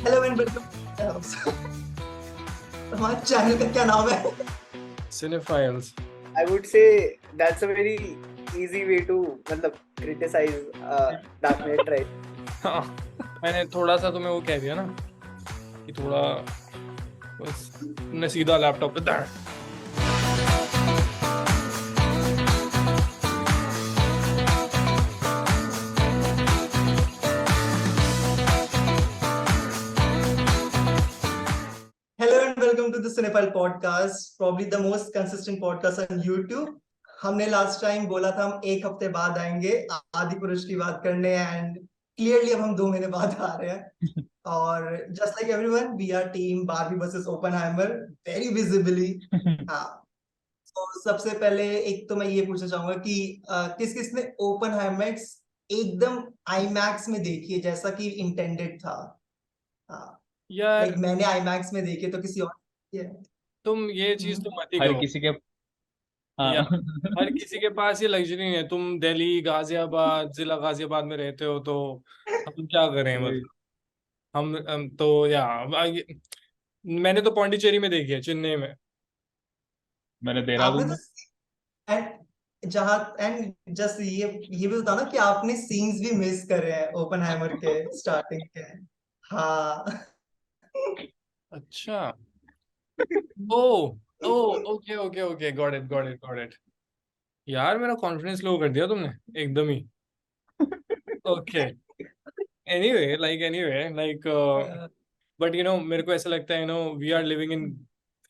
Hello and welcome. हमारे channel का क्या नाम है? Cinephiles. I would say that's a very easy way to मतलब criticize Dark Knight, right? हाँ, मैंने थोड़ा सा तुम्हें वो कह दिया ना कि थोड़ा बस तुमने सीधा लैपटॉप पे दां। Hello and welcome to the cinephile podcast, probably the most consistent podcast on YouTube. हमने लास्ट टाइम बोला था हम एक हफ्ते बाद आएंगे आदि पुरुष की बात करने, एंड क्लियरली अब हम 2 महीने बाद आ रहे हैं। और just like everyone, we are team Barbie versus Oppenheimer, very visibly. हाँ, तो सबसे पहले एक तो मैं ये पूछना चाहूंगा कि किस किस ने ओपनहाइमर एकदम आईमैक्स में देखी है जैसा कि इंटेंडेड था? हाँ, यार लाइक मैंने आईमैक्स में देखी तो किसी और ये तुम ये चीज तो मत ही हर कहो किसी के यार। हाँ हर किसी के पास ये लग्जरी नहीं है। तुम दिल्ली गाजियाबाद जिला गाजियाबाद में रहते हो तो हम क्या करें मतलब। हम तो मैंने तो पौंडीचेरी में देखी है, चेन्नई में। मैंने आपने देहरादून तो में एंड जस्ट ये भी बताओ ना कि आपने सीन्स भी मिस करे हैं ओपनहाइमर के स्टार्टिंग के। हाँ। अच्छा। Oh oh okay okay okay, got it got it got it. यार मेरा कॉन्फिडेंस लो कर दिया तुमने एकदम ही। ओके, एनीवे लाइक बट मेरे को ऐसा लगता है वी आर लिविंग इन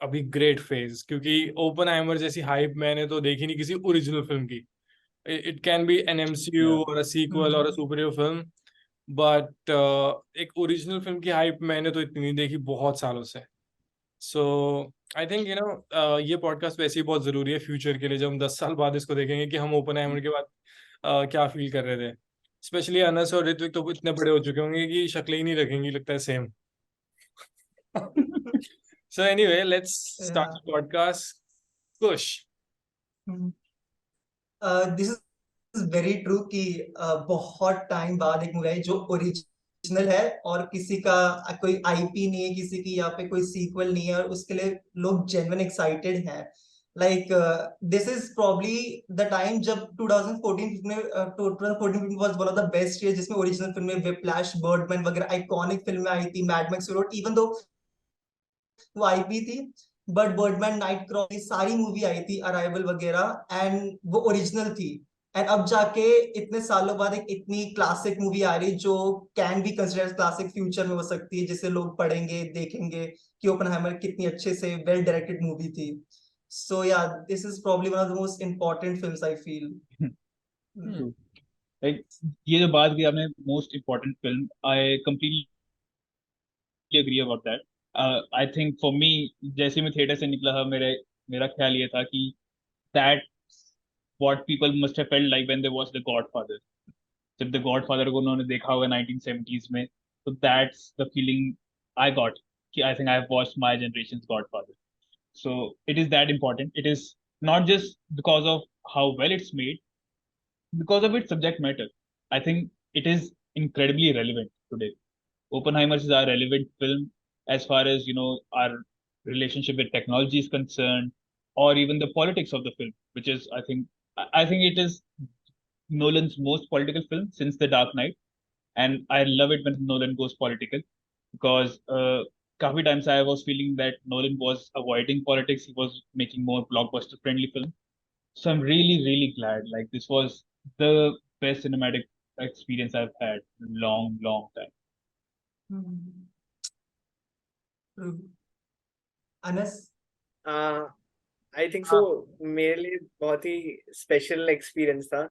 अभी ग्रेट फेज, क्योंकि ओपनहाइमर जैसी हाइप मैंने तो देखी नहीं किसी ओरिजिनल फिल्म की। It can be an MCU और अ सीक्वल और a superhero film, but एक ओरिजिनल फिल्म की हाइप मैंने तो इतनी नहीं देखी बहुत सालों से। सो आई थिंक ये पॉडकास्ट वैसे ही बहुत जरूरी है फ्यूचर के लिए, जब हम 10 साल बाद इसको देखेंगे कि हम ओपनहाइमर के बाद क्या फील कर रहे थे। स्पेशली अनस और ऋत्विक तो इतने बड़े हो चुके होंगे कि शक्लें ही नहीं रखेंगी, लगता है same. So anyway, let's start the podcast. Kush. This is very true कि बहुत टाइम बाद एक मूवी आई जो ओरिजिनल है और किसी का कोई आईपी नहीं है, किसी की यहाँ पे कोई सीक्वल नहीं है, और उसके लिए लोग जेन्युइन एक्साइटेड हैं। Like this is probably the time जब 2014 में 2014 was one of the best year जिसमें ओरिजिनल फिल्में विप्लैश, बर्डमैन वगैरह आइकॉनिक फिल्में आई थी। मैड मैक्स इवन दो वो आई भी थी, बट बर्डमैन, नाइट क्रॉप, ये सारी मूवी आई थी, अराइवल वगैरह, एंड वो ओरिजिनल थी। एंड अब जाके इतने सालों बाद एक इतनी क्लासिक मूवी आ रही जो can be considered classic, future में हो सकती है, जिसे लोग पढ़ेंगे देखेंगे कि ओपनहाइमर कितनी अच्छे से वेल डायरेक्टेड मूवी थी। So yeah, this is probably one of the most important films I feel. Like ये जो बात की आपने most important film, I completely agree about that. I think for me, जैसे मैं थिएटर से निकला था, मेरा ख्याल ये था कि that what people must have felt like when they watch the Godfather. जब द गॉडफादर को उन्होंने देखा होगा 1970s में, तो that's the feeling I got कि I think I have watched my generation's Godfather. So it is that important. It is not just because of how well it's made, because of its subject matter. I think it is incredibly relevant today. Oppenheimer is a relevant film as far as our relationship with technology is concerned, or even the politics of the film, which is I think it is Nolan's most political film since The Dark Knight, and I love it when Nolan goes political because काफी time से I was feeling that Nolan was avoiding politics. He was making more blockbuster friendly film. So I'm really, really glad. Like this was the best cinematic experience I've had in a long, long time. Anas? I think so. मेरे लिए बहुत ही special experience था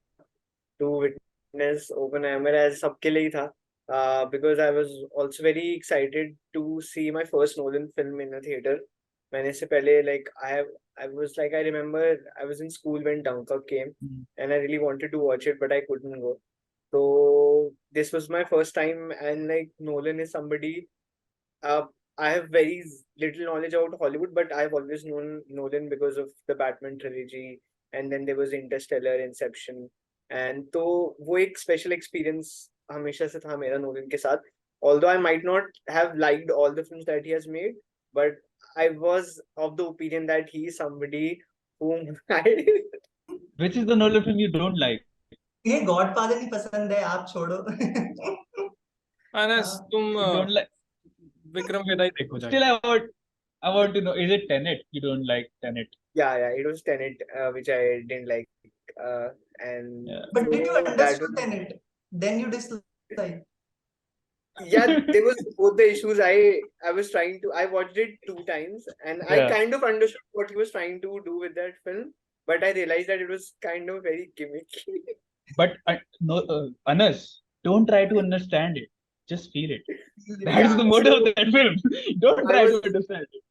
to witness Oppenheimer, as सबके लिए ही था. Because I was also very excited to see my first Nolan film in a theater. मैंने इससे पहले I remember I was in school when Dunkirk came and I really wanted to watch it but I couldn't go. So this was my first time, and like Nolan is somebody, I have very little knowledge about Hollywood, but I've always known Nolan because of the Batman trilogy, and then there was Interstellar, Inception, and तो वो एक special experience हमेशा से था मेरा Nolan के साथ. although I might not have liked all the films that he has made, but I was of the opinion that he is somebody whom I Which is the Nolan film you don't like? ये godfather नहीं पसंद है, आप छोड़ो. अनस हाँ. तुम You don't like. Vikram Vedha ही देखो जाके. Still, I want to know, is it Tenet? You don't like Tenet? yeah, it was Tenet, which I didn't like, and Yeah. But did you so that was understand it? Then you dislike. yeah, there was both the issues. I was trying to, I watched it 2 times, and I Yeah. kind of understood what he was trying to do with that film, but I realized that it was kind of very gimmicky. But no, Anas, don't try to understand it. Just feel it. That is Yeah, the motto so of that film. Don't I try was to understand it.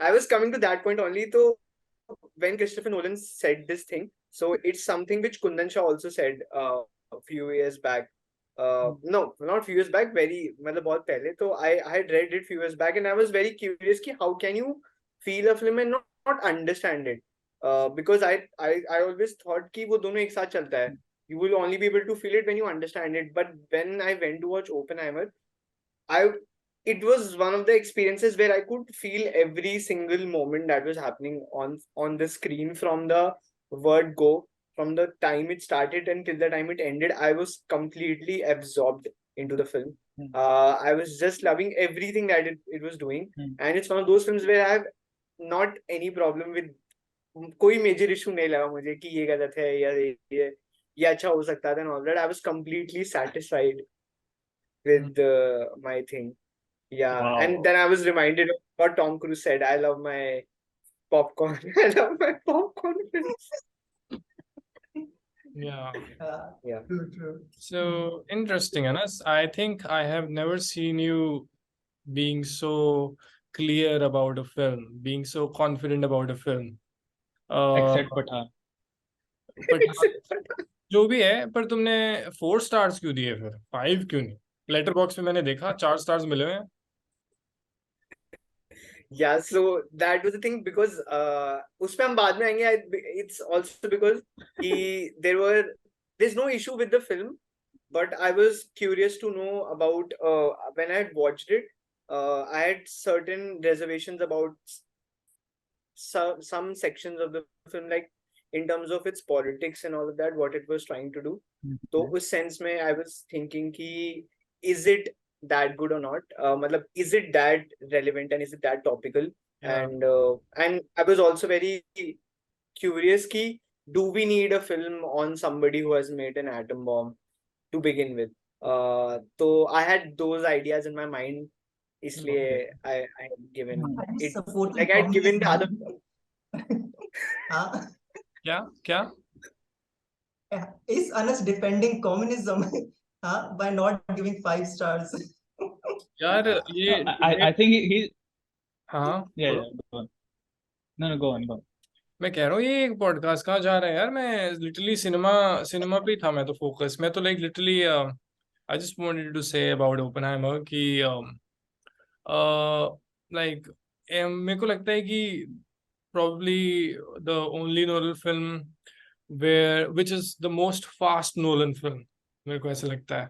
I was coming to that point only. So when Christopher Nolan said this thing, so it's something which Kundan Shah also said a few years back. No, not few years back. Very, मतलब बहुत पहले. So I had read it few years back, and I was very curious कि how can you feel a film and not understand it? Because I always thought कि वो दोनों एक साथ चलता है. You will only be able to feel it when you understand it. But when I went to watch Oppenheimer, I it was one of the experiences where I could feel every single moment that was happening on the screen, from the word go, from the time it started until the time it ended. I was completely absorbed into the film. Hmm. I was just loving everything that it was doing, Hmm. and it's one of those films where I have not any problem with, कोई major issue नहीं लगा मुझे कि ये गलत है या ये अच्छा हो सकता था and all that. I was completely satisfied with my thing. Yeah, and Wow. then I was reminded of what Tom Cruise said. I love my popcorn. I love my popcorn films. Yeah. Yeah. True. So interesting, Anas. I think I have never seen you being so clear about a film, being so confident about a film. Except Pathan. but जो भी है, पर तुमने 4 stars क्यों दिए फिर? 5 क्यों नहीं? लेटर बॉक्स में मैंने देखा 4 स्टार्स मिले हुए हैं. Yeah, so that was the thing, because उसमें हम बाद में आएंगे. It's also because there's no issue with the film, but I was curious to know about, when I had watched it, I had certain reservations about some sections of the film, like in terms of its politics and all of that, what it was trying to do. तो उस sense में I was thinking कि is it that good or not? मतलब is it that relevant and is it that topical? Yeah. And I was also very curious कि do we need a film on somebody who has made an atom bomb to begin with? So I had those ideas in my mind. इसलिए I had given Are you it, supporting like I had given the other. हाँ? क्या? Is Anas defending communism by not giving 5 stars? यार ये I think he हाँ, yeah, बोलो. go on. No, go on. मैं कह रहा हूँ ये एक पॉडकास्ट कहाँ जा रहा है यार. मैं लिटरली सिनेमा पे ही था मैं तो फोकस. मैं तो like literally I just wanted to say about Oppenheimer कि लाइक मेरे को लगता है कि probably the only Nolan film which is the most fast Nolan film. मेरे को ऐसा लगता है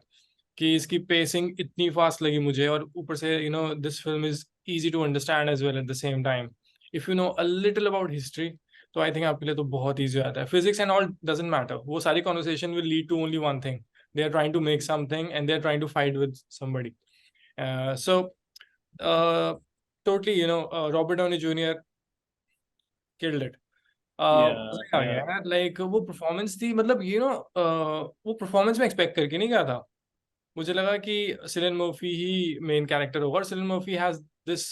कि इसकी पेसिंग इतनी फास्ट लगी मुझे, और ऊपर से this film is easy to understand as well at the same time. If you know a little about history, तो I think आपके लिए तो बहुत easy आता है. Physics and all doesn't matter. वो सारी conversation will lead to only one thing. They are trying to make something and they are trying to fight with somebody. So totally, Robert Downey Jr. killed it. Yeah. यार like वो performance थी, मतलब वो performance में expect करके नहीं गया था. मुझे लगा कि सिलियन मर्फी ही मेन कैरेक्टर होगा, और Cillian Murphy has this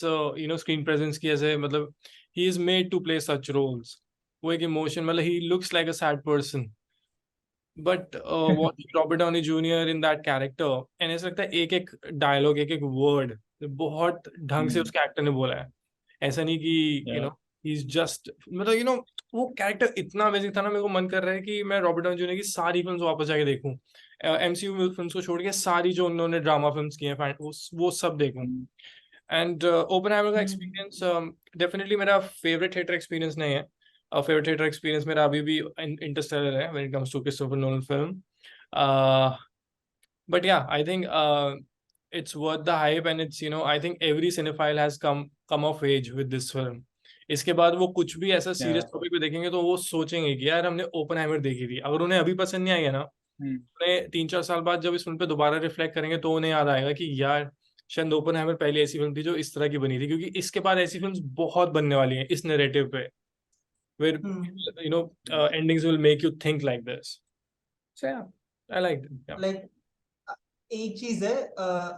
screen presence की ऐसे, मतलब he is made to play such roles. वो एक इमोशन, मतलब he looks like a sad person, but watching Robert Downey Junior in that character, and ऐसा लगता है एक एक डायलॉग, एक एक वर्ड बहुत ढंग से उसके एक्टर ने बोला है. ऐसा नहीं कि he's just, मतलब वो कैरेक्टर इतना अमेजिंग था ना, मेरे को मन कर रहा है कि मैं रॉबर्ट डाउनी जूनियर की सारी फिल्म्स वापस जाके देखूं. एमसीयू फिल्म्स को छोड़ के सारी जो उन्होंने ड्रामा फिल्म्स की हैं वो सब देखूं. एंड ओपनहाइमर का एक्सपीरियंस डेफिनेटली मेरा फेवरेट थिएटर एक्सपीरियंस नहीं है. फेवरेट थिएटर एक्सपीरियंस मेरा अभी भी इंटरस्टेलर है when it comes to Christopher Nolan film. But yeah I think it's worth the hype, and it's, I think every cinephile has come of age with this film. इसके बाद वो कुछ भी ऐसा सीरियस Yeah. टॉपिक पे देखेंगे तो वो सोचेंगे कि यार हमने ओपनहाइमर देखी थी। अगर उन्हें अभी पसंद नहीं आई है ना, उन्हें 3-4 साल बाद जब इस फिल्म पे दोबारा रिफ्लेक्ट करेंगे तो उन्हें याद आएगा कि यार शायद ओपनहाइमर पहली ऐसी फिल्म थी जो इस तरह की बनी थी, क्योंकि इसके बाद ऐसी फिल्म्स बहुत बनने वाली हैं इस नैरेटिव पे, where endings will make you think like this. So yeah, I like it. Yeah. Like एक चीज है,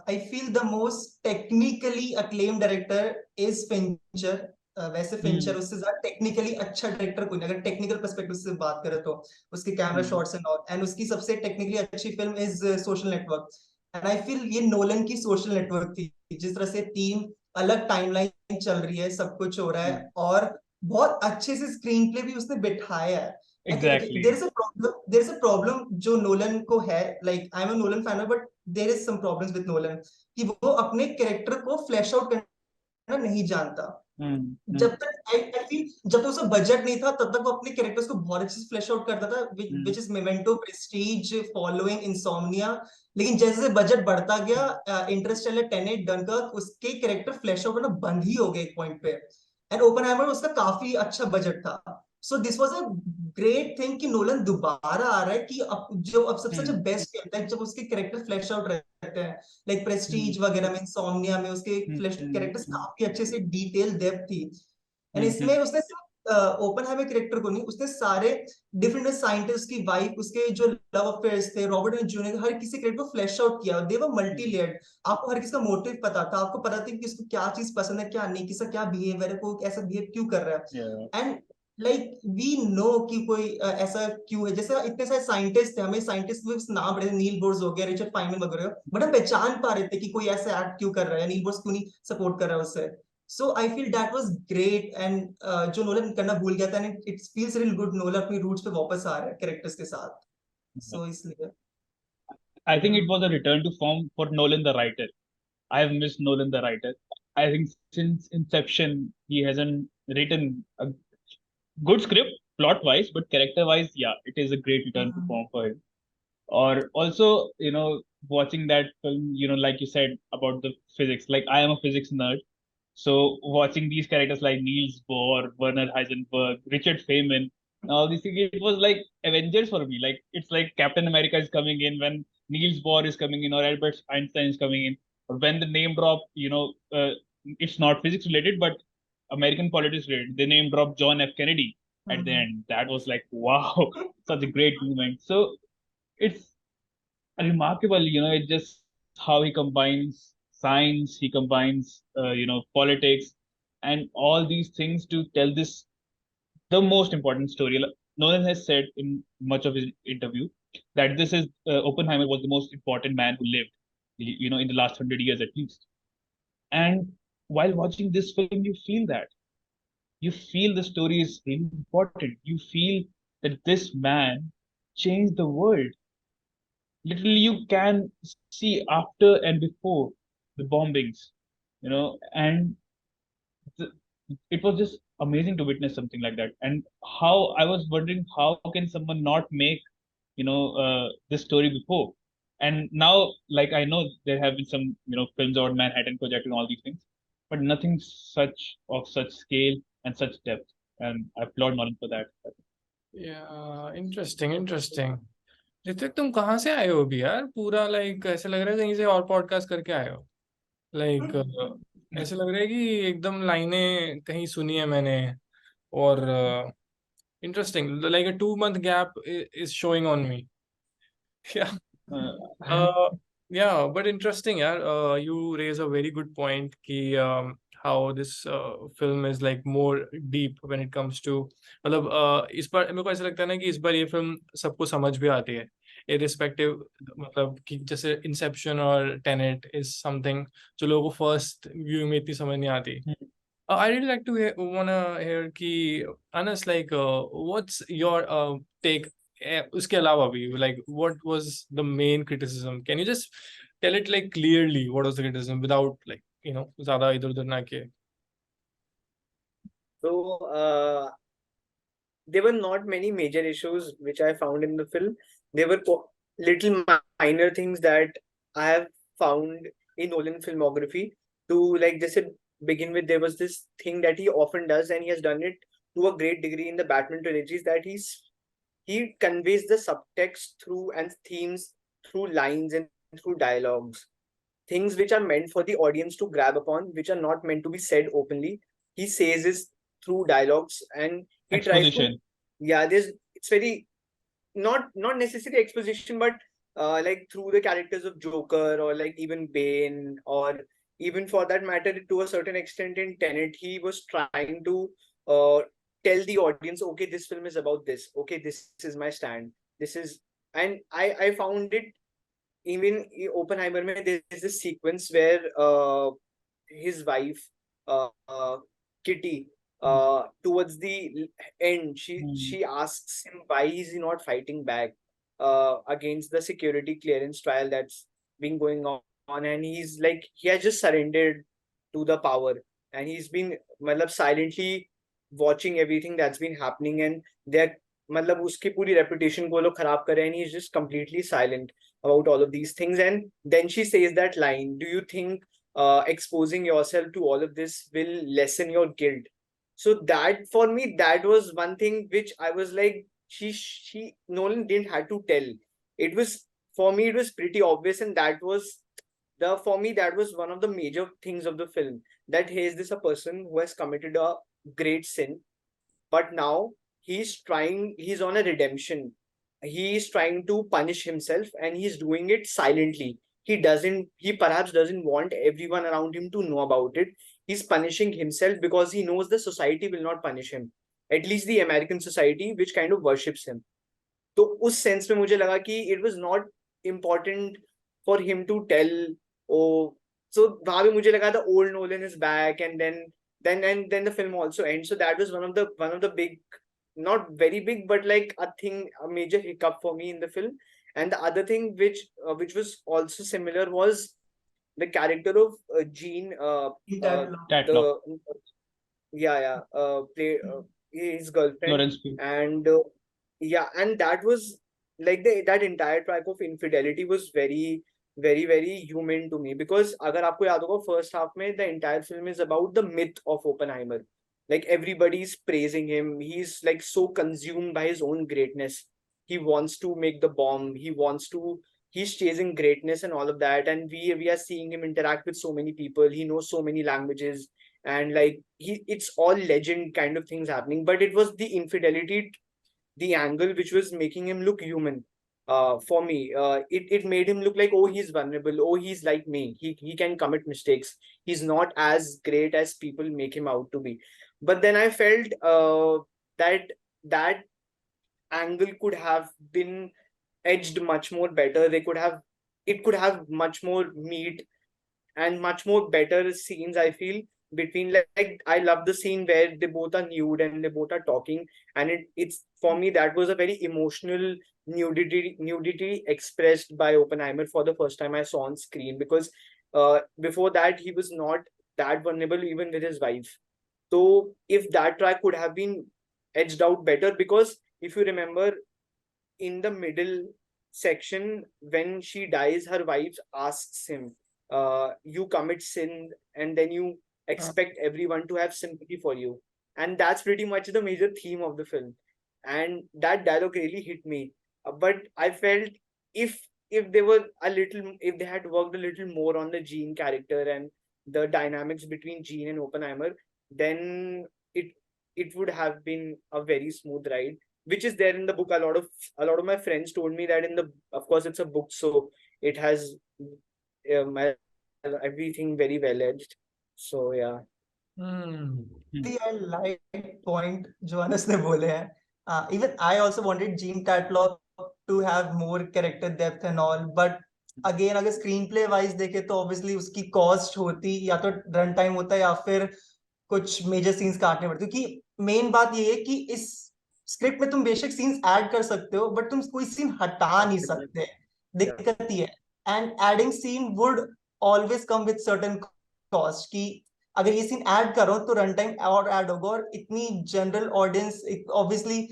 I feel the most technically acclaimed director is Fincher. वैसे फिंचर उससे ज्यादा टेक्निकली अच्छा डायरेक्टर कोई नहीं, अगर टेक्निकल पर्सपेक्टिव से बात करें तो। उसके camera shots and all, and उसकी सबसे टेक्निकली अच्छी film is social network. And I feel ये नोलन की सोशल नेटवर्क थी, जिस तरह से 3 अलग टाइमलाइन चल रही है, सब कुछ हो रहा है, और बहुत अच्छे से स्क्रीन प्ले भी उसने बिठाया है। Exactly. There is a problem जो नोलन को है, like I'm a Nolan fan, but there is some problems with Nolan कि वो अपने कैरेक्टर को फ्लैश आउट करना नहीं जानता। जब तक I feel जब तक उसका बजट नहीं था तब तक वो अपने कैरेक्टर्स को बहुत अच्छे से फ्लैश आउट करता था, which is Memento, Prestige, Following, Insomnia। लेकिन जैसे जैसे बजट बढ़ता गया, इंटरस्टेलर, टेनेट, डनकर्क, उसके कैरेक्टर फ्लैश आउट करना बंद ही हो गए एक पॉइंट पे। एंड ओपनहाइमर उसका काफी अच्छा बजट था। So this was a great thing कि नोलन दोबारा आ रहा है कि अब सबसे अच्छा बेस्ट कहता है जब उसके कैरेक्टर फ्लैश आउट रहते हैं, लाइक प्रेस्टीज वगैरह में, इंसोम्निया में उसके फ्लैश कैरेक्टर्स काफी अच्छे से डिटेल डेप्थ थी। एंड इसमें उसने सिर्फ ओपनहाइमर कैरेक्टर को नहीं, उसने सारे डिफरेंट साइंटिस्ट की वाइफ, उसके जो लव अफेयर्स थे, रॉबर्ट जूनियर, हर किसी कैरेक्टर को फ्लैश आउट किया। दे वर मल्टी लेयर्ड। आपको हर किसी का मोटिव पता था, आपको पता था कि किसको क्या चीज पसंद है, क्या नहीं, किसका क्या बिहेवियर है, को ऐसा बिहेव क्यों कर रहा है। एंड लाइक वी नो कि कोई ऐसा क्यों है। जैसे इतने सारे साइंटिस्ट थे, हमें साइंटिस्ट में नाम रहे, नील बोर्स हो गया, रिचर्ड फाइनमैन वगैरह, बट हम पहचान पा रहे थे कि कोई ऐसा एक्ट क्यों कर रहा है, नील बोर्स क्यों नहीं सपोर्ट कर रहा है उससे। So I feel that was great, and जो नोलन करना भूल गया था, and it feels real good Nolan अपनी रूट्स पे वापस आ रहा है कैरेक्टर्स के साथ। सो इसलिए I think it was a return to form for Nolan the writer. I have missed Nolan the writer. I think since Inception, he hasn't written a good script plot wise, but character wise, yeah, it is a great return to form for him. Or also, watching that film, like you said about the physics, like I am a physics nerd. So watching these characters like Niels Bohr, Werner Heisenberg, Richard Feynman, all these things, it was like Avengers for me. Like it's like Captain America is coming in when Niels Bohr is coming in, or Albert Einstein is coming in, or when the name drop, it's not physics related, but American politics related. They name drop John F. Kennedy at the end. That was like, wow, such a great moment. So it's remarkable, it's just how he combines science, he combines, politics, and all these things to tell this, the most important story. Nolan has said in much of his interview that this is Oppenheimer was the most important man who lived, in the last 100 years at least. And while watching this film, you feel that. You feel the story is really important. You feel that this man changed the world. Literally you can see after and before the bombings, and th- it was just amazing to witness something like that. And how I was wondering, how can someone not make this story before? And now, like, I know there have been some films about Manhattan Project and all these things, but nothing such of such scale and such depth, and I applaud Nolan for that. Yeah, interesting. Ritwik, तुम कहाँ से आए हो अभी यार? पूरा like ऐसे लग रहा है कहीं से और पॉडकास्ट करके आए हो। लाइक ऐसे लग रहा है कि एकदम लाइनें कहीं सुनी है मैंने। और interesting, like a 2 month gap is showing on me. Yeah. Uh, Yeah, but interesting, yeah. You raise a very good point कि how this film is like more deep when it comes to, मतलब इस बार मेरे को ऐसा लगता है ना कि इस बार ये फिल्म सबको समझ भी आती है, irrespective, मतलब कि जैसे इंसेप्शन और टेनेट इज समथिंग जो लोगों को फर्स्ट व्यू में इतनी समझ नहीं आती। I really like to wanna hear कि Anas, like what's your take उसके अलावा भी, like what was the main criticism? Can you just tell it like clearly what was the criticism without like ज़्यादा इधर उधर ना किए? So there were not many major issues which I found in the film. There were little minor things that I have found in Nolan filmography to like just begin with. There was this thing that he often does, and he has done it to a great degree in the Batman trilogies, that he conveys the subtext through and themes through lines and through dialogues, things which are meant for the audience to grab upon, which are not meant to be said openly. He says this through dialogues, and he tries to, Exposition. yeah, there's it's very not necessarily exposition, but like through the characters of Joker or like even Bane, or even for that matter to a certain extent in Tenet, he was trying to tell the audience, okay, this film is about this, okay, this is my stand, this is, and I found it even in Oppenheimer mein, there's this sequence where his wife Kitty towards the end, she asks him why is he not fighting back against the security clearance trial that's been going on, and he's like he has just surrendered to the power, and he's been matlab, silently watching everything that's been happening, and they're matlab uski puri reputation ko log kharab kar rahe hain, and he's just completely silent about all of these things. And then she says that line, do you think exposing yourself to all of this will lessen your guilt? So that for me, that was one thing which I was like, she Nolan didn't have to tell. It was, for me, it was pretty obvious, and that was the, for me, that was one of the major things of the film, that he is this a person who has committed a great sin, but now he's on a redemption. He is trying to punish himself, and he's doing it silently. He perhaps doesn't want everyone around him to know about it. He's punishing himself because he knows the society will not punish him, at least the American society, which kind of worships him. तो उस sense में मुझे लगा कि it was not important for him to tell. Oh, so वहां पे मुझे लगा the old Nolan is back, and then the film also ends. So that was one of the big, not very big, but like a major hiccup for me in the film. And the other thing which was also similar was the character of Jean, Tatlock. play his girlfriend, Florence Pugh. and and that was like that entire track of infidelity was very very very human to me, because agar aapko yaad hoga, first half mein the entire film is about the myth of Oppenheimer. Like everybody's praising him, he's like so consumed by his own greatness. He wants to make the bomb, he's chasing greatness and all of that, and we are seeing him interact with so many people, he knows so many languages, and like it's all legend kind of things happening. But it was the infidelity, the angle which was making him look human. For me, it made him look like, oh, he's vulnerable, oh, he's like me, he can commit mistakes, he's not as great as people make him out to be. But then I felt that that angle could have been edged much more better. It could have much more meat and much more better scenes, I feel, between like I love the scene where they both are nude and they both are talking, and it's for me that was a very emotional nudity expressed by Oppenheimer for the first time I saw on screen, because before that he was not that vulnerable even with his wife. So if that track could have been edged out better, because if you remember in the middle section when she dies, her wife asks him, you commit sin and then you expect everyone to have sympathy for you. And that's pretty much the major theme of the film. And that dialogue really hit me. But I felt if if they had worked a little more on the Jean character and the dynamics between Jean and Oppenheimer, then it would have been a very smooth ride, which is there in the book. A lot of my friends told me that of course it's a book, so it has everything very well edged. So yeah. I like point जो अनस ने बोले हैं. Even I also wanted Jean Tatlock to have more character depth and all, but again अगर screenplay wise देखे तो obviously उसकी cost होती, या तो run time होता या फिर कुछ मेजर सीन्स काटने पड़ते, क्योंकि मेन बात ये है कि इस स्क्रिप्ट में तुम बेशक सीन्स ऐड कर सकते हो बट तुम कोई सीन हटा नहीं सकते. दिक्कत ही है. And ending scene would always come with certain cost, कि अगर ये सीन ऐड करो तो रन टाइम और ऐड होगा, और इतनी general audience, obviously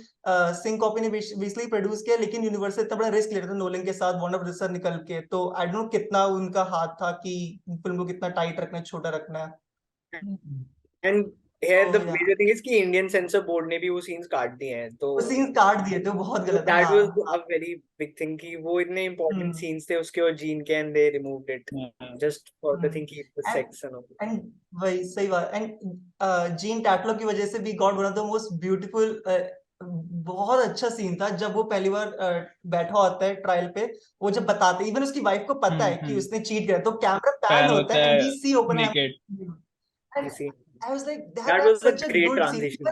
Singh copy ने बेसिकली प्रोड्यूस किया, लेकिन यूनिवर्सल इतना बड़ा रिस्क ले रहा था नोलन के साथ, वार्नर ब्रदर्स से निकल के, तो आई डोंट नो कितना उनका हाथ था कि फिल्म को कितना टाइट रखना है, छोटा रखना है। And here the तो या major thing is कि Indian censor board ने भी वो scenes काट दिए हैं, तो वो सीन्स काट दिए थे, वो बहुत गलत है। that was हाँ a very big thing कि वो इतने important हम्म scenes थे उसके, और जीन के, and they removed it just for the thing कि the and sex and all. And वही सही बात। एंड जीन टैटलो की वजह से भी God one of the most beautiful, बहुत अच्छा सीन था जब वो पहली बार बैठा होता है ट्रायल पे, वो जब बताते, इवन उसकी वाइफ को पता है कि उसने चीट किया, तो कैमरा पैन पैन होता होता है एंड है we see naked. You see, I was like, that that's was a such a great good scene. transition.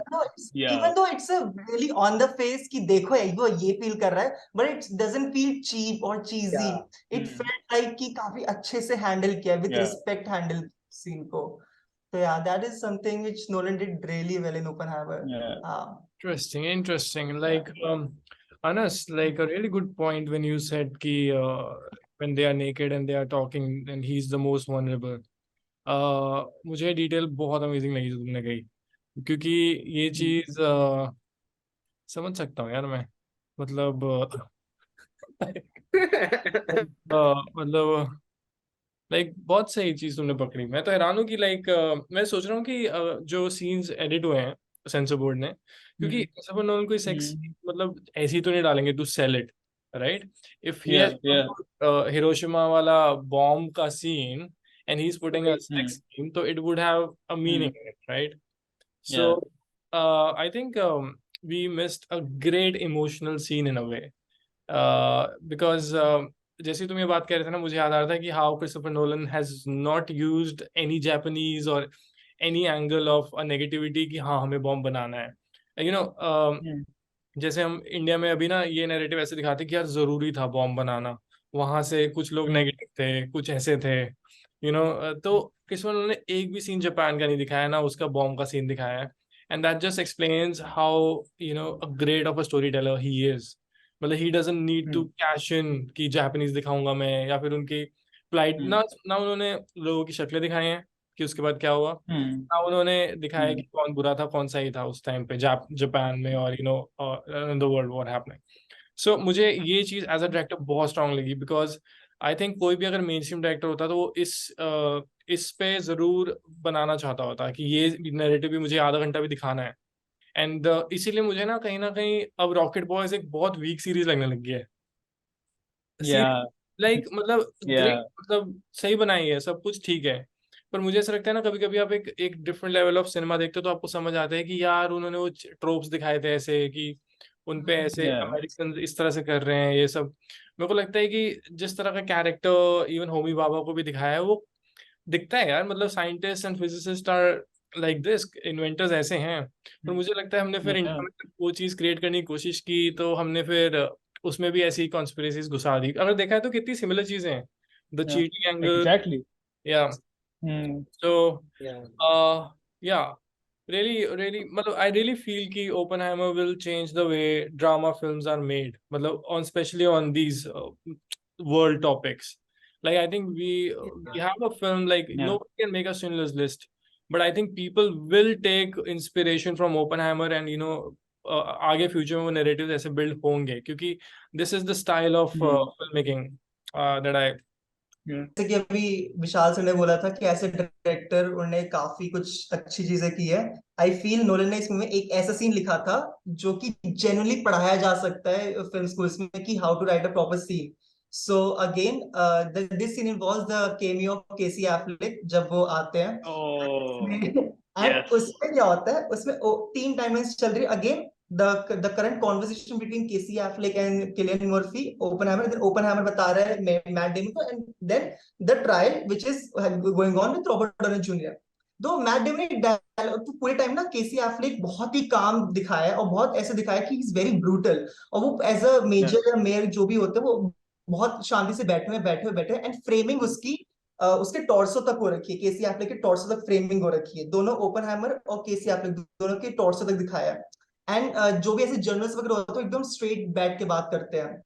Yeah. Even though it's a really on the face कि देखो वो ये feel कर रहा है, but it doesn't feel cheap or cheesy. Yeah. It felt like कि काफी अच्छे से handle किया, with Yeah. respect handle scene को. So yeah, that is something which Nolan did really well in Oppenheimer. Yeah. Interesting. Like, Anas, like a really good point when you said कि when they are naked and they are talking and he's the most vulnerable. मुझे detail बहुत amazing लगी जो तुमने कही, क्योंकि ये चीज समझ सकता हूँ यार मैं, मतलब मतलब लाइक बहुत सही चीज तुमने पकड़ी। मैं तो हैरान हूँ कि लाइक मैं सोच रहा हूँ कि जो सीन्स एडिट हुए हैं सेंसर बोर्ड ने, क्योंकि क्रिस्टोफर नोलन कोई सेक्स मतलब ऐसी तो नहीं डालेंगे to sell it, right? If he has Hiroshima वाला बॉम्ब का scene and he's putting a sex scene, so it would have a meaning in it, right? So I think we missed a great emotional scene in a way, because जैसे तुम ये बात कह रहे थे ना, मुझे याद आ रहा था कि how Christopher Nolan has not used any Japanese or any angle of a negativity कि हाँ हमें बॉम्ब बनाना है, जैसे हम इंडिया में अभी ना ये नैरेटिव ऐसे दिखाते कि यार जरूरी था बॉम्ब बनाना, वहां से कुछ लोग नेगेटिव थे, कुछ ऐसे थे, तो किस्मत ने एक भी सीन जापान का नहीं दिखाया ना, उसका बॉम्ब का सीन दिखाया है, and that just explains how a great of a story teller he is. मतलब he doesn't need to cash in कि जापानीज दिखाऊंगा मैं, या फिर उनकी फ्लाइट ना ना उन्होंने लोगों की शक्लें दिखाई हैं कि उसके बाद क्या हुआ, ना उन्होंने दिखाया कि कौन बुरा था कौन सही था उस टाइम पे जापान में, और in the world what happening. So मुझे ये चीज एज अ डायरेक्टर बहुत स्ट्रांग लगी, बिकॉज आई थिंक कोई भी अगर मेन स्ट्रीम डायरेक्टर होता तो वो इस पे जरूर बनाना चाहता होता कि ये नैरेटिव भी मुझे आधा घंटा भी दिखाना है। एंड इसीलिए मुझे ना कहीं अब रॉकेट बॉयज एक बहुत वीक सीरीज लगने लग गया है। लाइक मतलब ग्रेट, मतलब सही बनाई है, सब कुछ ठीक है, पर मुझे ऐसा लगता है ना कभी कभी आप एक डिफरेंट लेवल ऑफ सिनेमा देखते हो तो आपको समझ आता है कि यार उन्होंने वो ट्रोप्स दिखाए थे ऐसे कि उन पे ऐसे अमेरिकन इस तरह से कर रहे हैं ये सब। मेरे को लगता है कि जिस तरह का कैरेक्टर इवन होमी बाबा को भी दिखाया है वो दिखता है यार, मतलब scientist and physicist are like this, inventors ऐसे हैं, पर मुझे लगता है हमने फिर इंडिया में वो चीज क्रिएट करने की कोशिश की, तो हमने फिर उसमें भी ऐसी कॉन्स्पिरेसीज घुसा दी। अगर देखा है तो कितनी सिमिलर चीजें हैं, द चीटिंग एंगल, या so yeah, really मतलब I really feel कि Oppenheimer will change the way drama films are made, मतलब on especially on these world topics. Like I think we have a film like nobody can make a Schindler's List, but I think people will take inspiration from Oppenheimer and आगे future में वो narratives ऐसे build होंगे, क्योंकि this is the style of filmmaking that I जैसे कि अभी विशाल sir ने बोला था कि ऐसे डायरेक्टर उन्होंने काफी कुछ अच्छी चीजें की है। आई फील नोलन ने इसमें एक ऐसा सीन लिखा था जो कि जेन्युइनली पढ़ाया जा सकता है फिल्म स्कूल्स में कि how to write a proper scene. So again this scene involves the cameo of Casey Affleck जब वो आते हैं। एंड उसमें क्या होता है, उसमें तीन टाइमलाइंस चल रही है again, the current conversation between Casey Affleck and Cillian Murphy, Oppenheimer, then Oppenheimer बता रहा है Matt Damon को, and then the trial which is going on with Robert Downey Jr. दो मैट डेमन ने तो पूरे टाइम ना केसी एफ्लेक बहुत ही काम दिखाया है और बहुत ऐसे दिखाया कि इज वेरी ब्रूटल, और वो एज अ मेजर या मेयर जो भी होते हैं वो बहुत शांति से बैठे एंड फ्रेमिंग उसकी उसके टॉर्सो तक हो रखी है, केसी एफ्लेक के टॉर्सो तक फ्रेमिंग हो रखी है, दोनों ओपनहाइमर और केसी एफ्लेक दोनों के टॉर्सो तक दिखाया है। एंड जो भी ऐसे जर्नलिस्ट वगैरह होते हैं एकदम स्ट्रेट बैठ के बात करते हैं,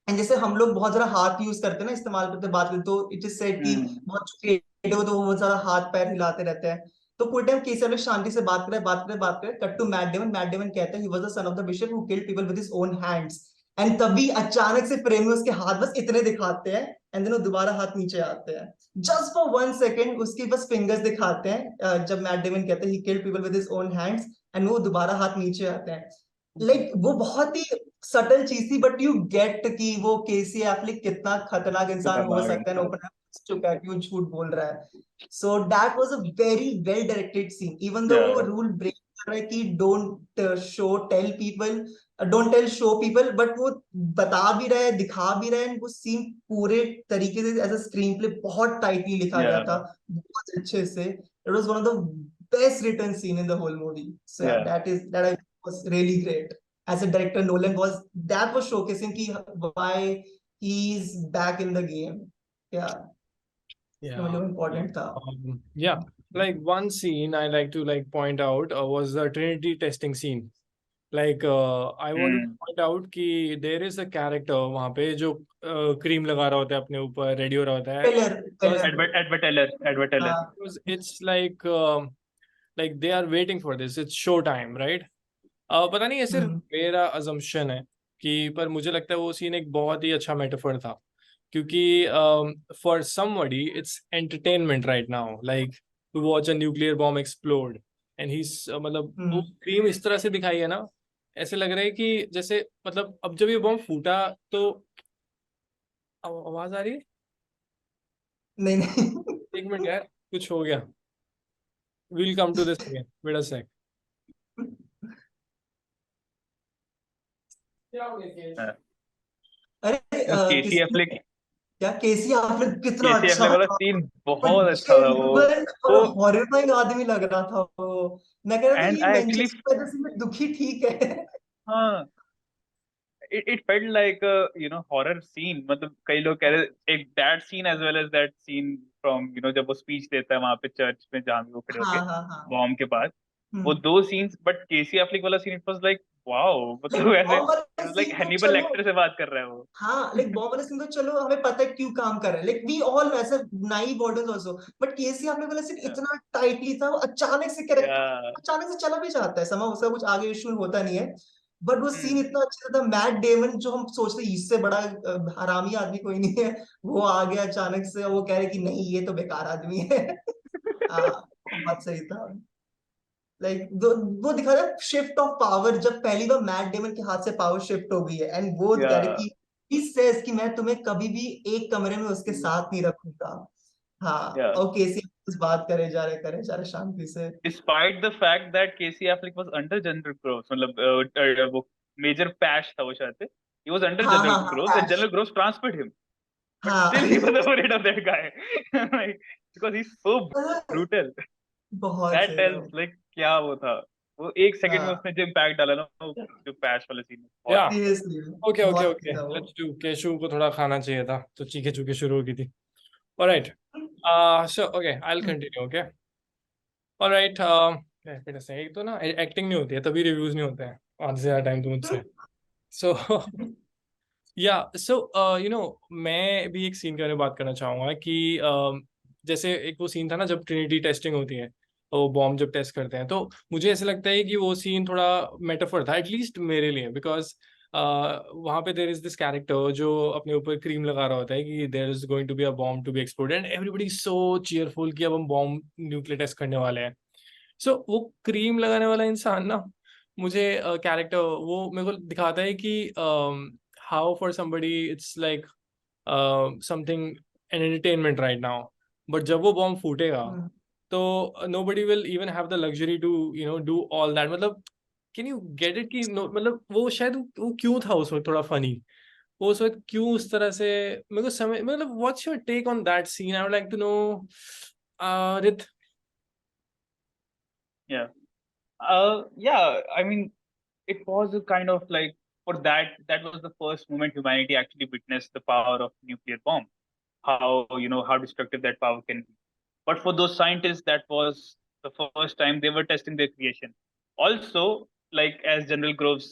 एंड जैसे हम लोग बहुत ज्यादा हाथ यूज करते हैं ना, इस्तेमाल करते हैं बात करते, तो इट इज सेड कि बहुत क्रिएटिव हो तो वो बहुत ज्यादा हाथ पैर हिलाते रहते हैं। तो पूरे टाइम केसी लोग शांति से बात करे, कट टू मैट डेमन कहते हैं he was the son of the bishop who killed people with his own hands, and तभी अचानक से फ्रेम में उसके हाथ बस इतने दिखाते हैं, एंड देन वो दोबारा हाथ नीचे आते हैं, जस्ट फॉर 1 सेकेंड उसकी बस फिंगर्स दिखाते हैं, जब मैट डेमन कहते हैं he killed people with his own hands, and वो दोबारा हाथ नीचे आते हैं। लाइक वो बहुत ही सटल चीज थी, बट यू गेट कि वो केसी एफ्लेक कितना खतरनाक इंसान हो खतरनाक सकता है, इंसान। ओपन चुका है कि वो झूठ बोल रहा है। So that was a very well directed scene, even though वो Yeah, रूल ब्रेक कर रहा है कि don't tell show people, but वो बता भी रहा है, दिखा भी रहा है, वो सीन पूरे तरीके से एज अ स्क्रीन प्ले बहुत टाइटली लिखा गया yeah, था, बहुत अच्छे से। It was one of the best written scene in the whole movie. So yeah, that was really great. As a director, Nolan was showcasing why he's back in the game. Yeah, Yeah. वो important था. Yeah. Like one scene I like to like point out was the Trinity testing scene. Like I wanted to point out कि there is a character वहाँ पे जो cream लगा रहा होता है अपने ऊपर, रेडी हो रहा होता है. Teller. Edward Teller. हाँ, Because it's like they are waiting for this. It's show time, right? पता नहीं, ये सिर्फ मेरा assumption है कि, पर मुझे लगता है वो सीन एक बहुत ही अच्छा मेटाफर था, क्योंकि for somebody it's entertainment right now, like to watch a nuclear bomb explode and he's मतलब वो क्रीम इस तरह से दिखाई है ना, ऐसे लग रहा है कि जैसे मतलब अब जब ये बॉम्ब फूटा तो आवाज आ रही है, नहीं नहीं. एक मिनट यार, कुछ हो गया, we'll come to this again, wait a sec. क्या हो गया? हाँ. अरे केसी एफ्लेक क्या केसी एफ्लेक कितना केसी अच्छा एफ्लेक वाला था, सीन और बहुत अच्छा था वो जेन्युइन और वो हॉरिफाइंग आदमी लग रहा था वो. मैं कह रहा था एंड ये आई एक्चुअली मैनचेस्टर की वजह से मैं दुखी ठीक है. हाँ it felt like a horror scene. मतलब कई लोग कह रहे एक that scene as well as that scene from जब वो स्पीच देता है वहां पे चर्च में जहाँ भी वो खड़े होके हाँ हाँ हाँ. बॉम्ब के पास, वो दो सीन्स. बट केसी एफ्लेक वाला seen it was like wow, मतलब ऐसे बॉम्ब वाला लाइक सीन तो हैनिबल चलो, लेक्टर से बात कर रहा है वो. हाँ लाइक बॉम्ब वाला सीन तो चलो हमें पता है क्यों काम कर रहा है, लाइक वी ऑल नो ऐसा नाइव ऑडियंस आल्सो, बट केसी आपने वाला सीन इतना टाइटली था, वो अचानक से कैरेक्टर या अचानक से चला भी जाता है, समय उसका कुछ आगे इशू होता नहीं है, बट वो सीन हम्म इतना अच्छा था. मैट डेमन जो हम सोचते हैं इससे बड़ा हरामी आदमी कोई नहीं है, वो आ गया अचानक से, वो कह रहे कि नहीं ये तो बेकार आदमी है. बहुत सही था. लाइक वो दिखा रहा है शिफ्ट ऑफ पावर, जब पहली बार मैट डेमन के हाथ से पावर शिफ्ट हो गई है, एंड वो कह रहे या कि he says कि मैं तुम्हें कभी भी एक कमरे में उसके साथ नहीं रखूंगा. हाँ, या और केसी बस बात करे जा रहे शांति से. Despite the fact that Casey Affleck was under General Groves, मतलब वो मेजर पैश था वो शायद से, he was under हाँ general हाँ हाँ, gross and ash. general gross transferred him, but हाँ. still he was afraid of that guy. Like, because he's so brutal. बहुत That सही था. tells like क्या वो था, वो एक सेकंड में हाँ, उसने जो इम्पैक्ट डाला ना, वो जो पैश वाले सीन में बहुत. Yeah. सीरियसली Okay, okay, बहुत okay. सही था वो. Let's do. केशु को थोड़ा खाना चाहिए था, तो चीखे चूखे शुरू हो गई थी. All right. So okay, I'll continue. Okay. All right. बेटा सही, एक तो ना एक्टिंग नहीं होती है तभी रिव्यूज नहीं होते हैं आधे से ज्यादा टाइम तो मुझसे. So मैं भी एक सीन के बारे में बात करना चाहूंगा कि जैसे एक वो सीन था ना जब ट्रिनिटी टेस्टिंग होती है, वो बॉम्ब जब टेस्ट करते हैं, तो मुझे ऐसा लगता है कि वो सीन थोड़ा मेटाफर था, एटलीस्ट मेरे लिए, बिकॉज वहाँ पे देयर इज दिस कैरेक्टर जो अपने ऊपर क्रीम लगा रहा होता है कि there is going to be a bomb to be exploded and everybody so cheerful कि अब हम बॉम्ब न्यूक्लियर टेस्ट करने वाले हैं. सो वो क्रीम लगाने वाला इंसान ना, मुझे कैरेक्टर वो मेरे को दिखाता है कि how for somebody it's like something an entertainment right now, but जब वो बॉम्ब फूटेगा तो nobody will even have the luxury to do all that. मतलब कैन यू गेट इट कि मतलब वो शायद वो क्यों था उस वक्त थोड़ा फनी, वो उस वक्त क्यों उस तरह से, मेरे को समझ मतलब what's your take on that scene, I would like to know. Right. Yeah. Yeah, I mean, it was a kind of like, for that was the first moment humanity actually witnessed the power of nuclear bomb. How destructive that power can be. But for those scientists, that was the first time they were testing their creation. Also, like as General Groves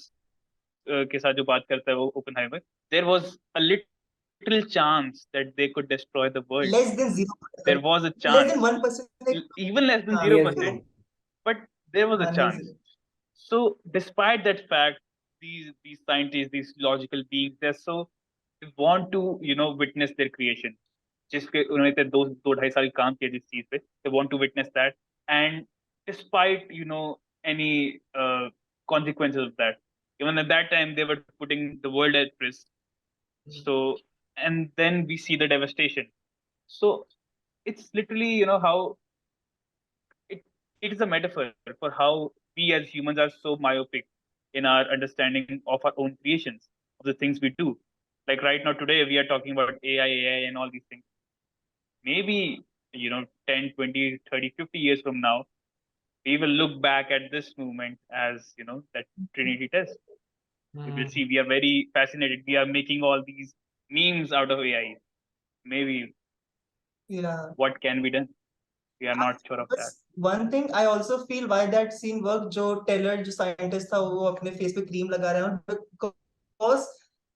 के साथ जो बात करता है वो Oppenheimer, there was a little little chance that they could destroy the world. Less than There 0%. was a Less than chance, 1%. even less than हाँ, Near 0%, zero. but there was a हाँ, near chance. zero. So, despite that fact, these scientists, these logical beings, they want to witness their creation. जिसके उन्होंने इतने दो ढाई साल काम किया जिस चीज पे, they want to witness that, and despite any consequences of that, even at that time they were putting the world at risk. So, and then we see the devastation. So it's literally how it it is a metaphor for how we as humans are so myopic in our understanding of our own creations, of the things we do. Like right now today we are talking about AI and all these things. Maybe 10, 20, 30, 50 years from now, we will look back at this movement as that Trinity test. We will see we are very fascinated. We are making all these memes out of AI. Maybe Yeah. what can be done? We are not sure of that. One thing I also feel why that scene worked, जो Taylor जो scientist था वो अपने face पे cream लगा रहा है, because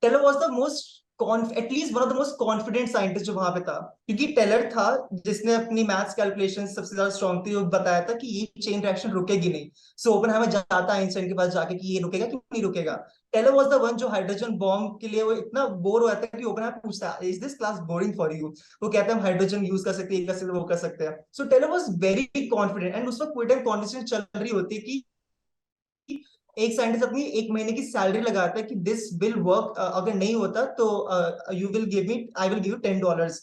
Teller was the most at least one of the most confident scientist जो वहां पे था, क्योंकि टेलर था जिसने अपनी मैथ्स कैलकुलेशन सबसे ज्यादा स्ट्रांग थी, वो बताया था कि ये चेन रिएक्शन रुकेगी नहीं. सो ओपेनहाइमर जाता है आइंस्टाइन के पास जाके कि ये रुकेगा कि नहीं रुकेगा. टेलर वाज द वन जो हाइड्रोजन बॉम्ब के लिए वो इतना बोर हो जाता है कि ओपेनहाइमर पूछता है, is this class boring for you? वो कहते हैं हम हाइड्रोजन यूज कर सकते हैं, कर सकते हैं, वो कर सकते हैं. So Taylor was very confident, and उस वक्त कोई टाइम कॉन्वर्सेशन चल रही होती है कि एक साइंटिस्ट अपनी एक महीने की सैलरी लगाता है कि दिस विल वर्क, अगर नहीं होता तो you will give me, I will give you $10,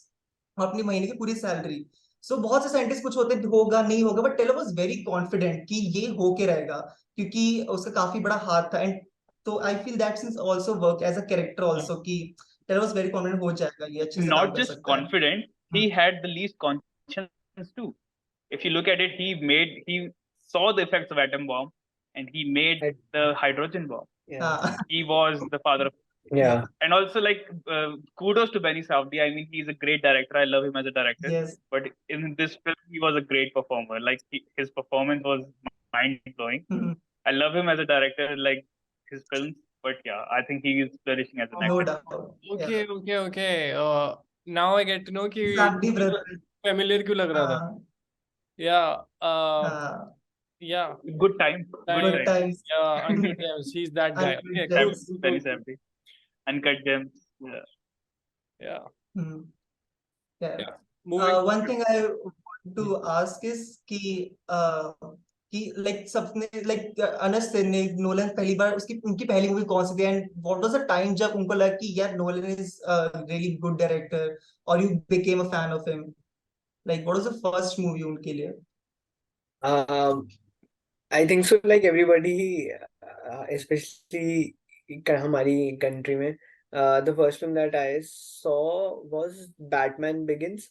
अपनी महीने की पूरी सैलरी. सो बहुत से साइंटिस्ट कुछ होते होगा नहीं होगा, but Teller was very confident कि ये होके रहेगा, क्योंकि उसका काफी बड़ा हाथ था. एंड तो I feel that scenes also work as a character also, कि टेलर वाज वेरी कॉन्फिडेंट हो जाएगा, ये अच्छे से काम Not कर just सकता है. confident, he had the least conscience too. If you look at it, he saw the effects of atom bomb and he made the hydrogen bomb. Yeah. हाँ. He was the father of. Yeah. And also, like, kudos to Benny Safdie. I mean, he's a great director. I love him as a director. Yes. But in this film, he was a great performer. Like, his performance was mind blowing. I love him as a director, like his films. But yeah, I think he is flourishing as an No actor. doubt. Okay. Now I get to know कि Safdie brother. familiar क्यों लग रहा था. हाँ. Yeah. हाँ. Yeah. Good time. Good times. Yeah. Uncut Gems. He's that guy. Uncut Okay. Gems. Benny Safdie. Uncut Gems. Yeah. Yeah. Yeah. Yeah. Moving. One thing I want to ask is कि like सबने like Anas ने Nolan पहली बार उनकी पहली movie कौन सी थी, and what was the time जब उनको लगा कि यार Nolan is a really good director, or you became a fan of him? Like what was the first movie उनके लिए? I think so. Like everybody, especially हमारी country में, the first film that I saw was Batman Begins.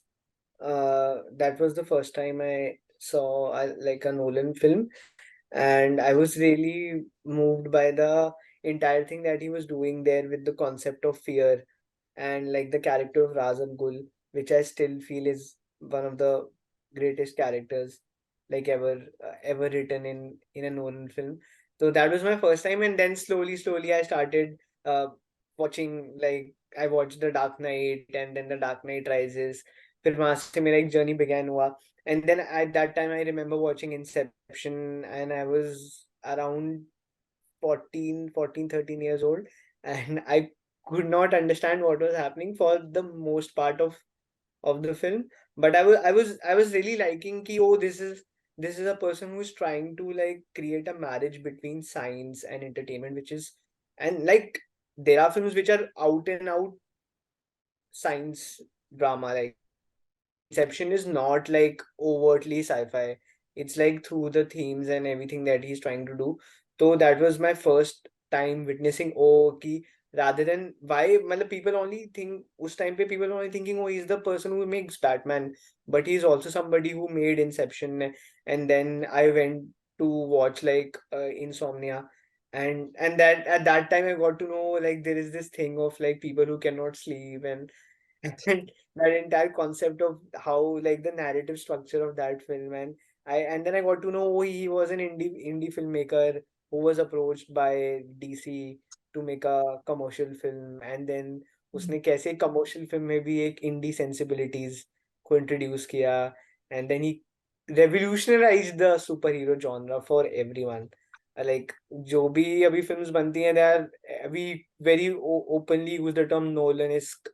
That was the first time I saw like a Nolan film, and I was really moved by the entire thing that he was doing there with the concept of fear and like the character of Ra's al Ghul, which I still feel is one of the greatest characters like ever written in a Nolan film. So that was my first time, and then slowly I started uh watching, like I watched The Dark Knight and then The Dark Knight Rises. फिर वहां से मेरा एक journey began हुआ, and then at that time I remember watching Inception, and I was around 14, 13 years old, and I could not understand what was happening for the most part of the film. But I was really liking ki, oh, this is a person who is trying to like create a marriage between science and entertainment, which is, and like there are films which are out and out science drama. Like Inception is not like overtly sci-fi. It's like through the themes and everything that he's trying to do. So that was my first time witnessing, oh, ki, rather than why people only think us time pe people only thinking, oh, he's the person who makes Batman, but he's also somebody who made Inception. And then I went to watch like Insomnia, and that at that time I got to know like there is this thing of like people who cannot sleep, and that entire concept of how like the narrative structure of that film. And then I got to know, oh, he was an indie filmmaker who was approached by DC to make a commercial film, and then उसने कैसे commercial film में भी एक indie sensibilities को introduce किया, and then he revolutionized the superhero genre for everyone. Like जो भी अभी films बनती हैं, they are we very openly use the term Nolan-esque,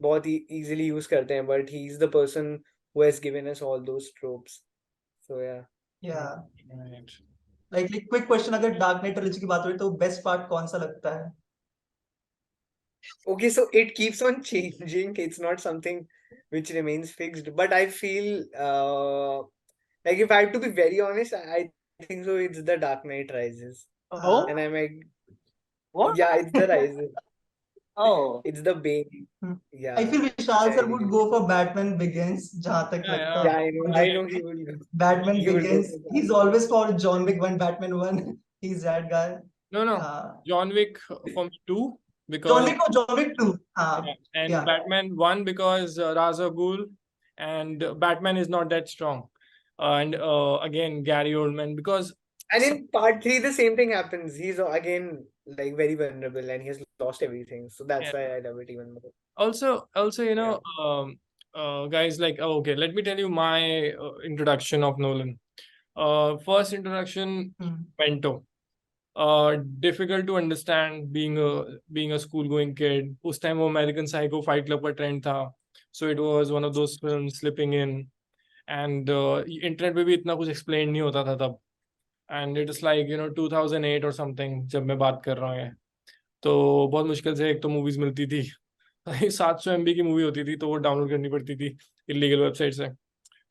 बहुत easily use करते हैं, but he is the person who has given us all those tropes. So yeah. Right. like quick question, अगर dark night trilogy की बात हो तो best part कौन सा लगता है? Okay, so it keeps on changing. It's not something which remains fixed, but I feel like if I have to be very honest, I think so it's the Dark Knight Rises. हाँ, And I'm like, What? yeah, it's the Rises. Oh, It's the Bane. I Yeah, feel which Vishal I sir would really go for Batman Begins, जहाँ तक Yeah, लगता yeah, है I मुझे। know he would go. Batman He would go Begins, for that. he's always for John Wick 1, Batman 1. He's that guy. No. हाँ, John Wick for me 2 John because Wick और John Wick 2. हाँ, and yeah. Batman 1 because Ra's al Ghul and Batman is not that strong. And again Gary Oldman because And in part 3, the same thing happens. He's again like very vulnerable and he has lost everything. So that's Yeah. why I love it even more. also you know guys, like okay, let me tell you my introduction of Nolan. First introduction, Hmm. Memento. Difficult to understand being a school going kid. उस time वो American Psycho Fight Club का trend था, so it was one of those films slipping in, and internet पे भी इतना कुछ explain नहीं होता था तब, and it is like 2008 or something जब मैं बात कर रहा हूँ ये, तो बहुत मुश्किल से एक तो मूवीज मिलती थी 700 MB की मूवी होती थी तो वो डाउनलोड करनी पड़ती थी इलीगल वेबसाइट से.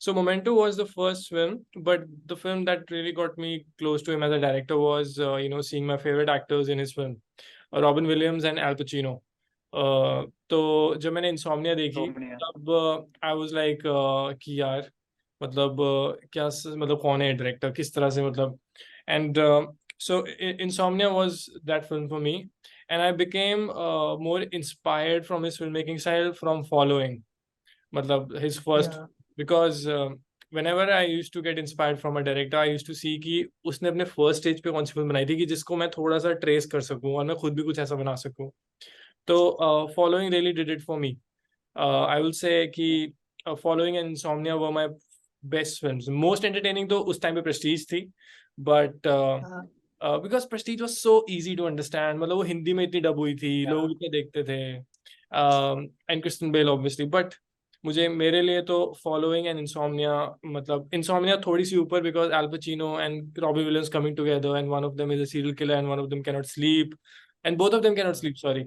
So Memento was the first film, but the film that really got me close to him as a director was, seeing my favorite actors in his film, Robin Williams and Al Pacino. तो जब मैंने insomnia देखी तब I was like कि यार मतलब मतलब कौन है डायरेक्टर, किस तरह से मतलब, and so Insomnia was that film for me, and I became more inspired from his filmmaking style from following मतलब his first, Yeah. because whenever I used to get inspired from a director, I used to see कि उसने अपने first stage पे कौन सी film बनाई थी कि जिसको मैं थोड़ा सा ट्रेस कर सकूं और मैं खुद भी कुछ ऐसा बना सकूं. तो Following really did it for me. I will say कि Following and Insomnia were my best films. Most entertaining तो उस टाइम पे प्रेस्टीज थी, but because Prestige was so easy to understand, मतलब वो हिंदी में इतनी डब हुई थी, लोग इतने देखते थे, and Christian Bale obviously, but मुझे मेरे लिए तो फॉलोइंग एंड इंसोम्निया, मतलब इंसोम्निया थोड़ी सी ऊपर because Al Pacino and Robbie Williams coming together and one of them is a serial killer and one of them cannot sleep and both of them cannot sleep, sorry.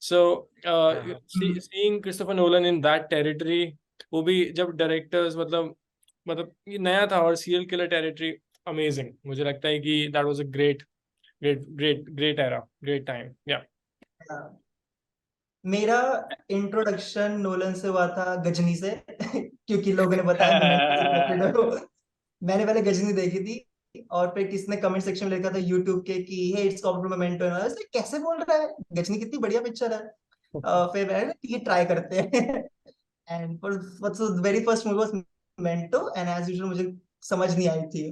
So seeing Christopher Nolan in that territory, वो भी जब directors मतलब ये नया था और serial killer territory, amazing. मुझे लगता है कि that was a great era, great time. Yeah. मेरा इंट्रोडक्शन नोलन से हुआ था गजनी से क्योंकि लोगों ने बताया मोमेंटो से related हो. मैंने पहले गजनी देखी थी और फिर किसने कमेंट सेक्शन में लिखा था यूट्यूब के कि हे इट्स कॉल्ड मोमेंटो, कैसे बोल रहा है, गजनी कितनी बढ़िया पिक्चर है. फिर मैंने ये ट्राई करते हैं and very first movie was Memento, and as usual मुझे समझ नहीं आई थी.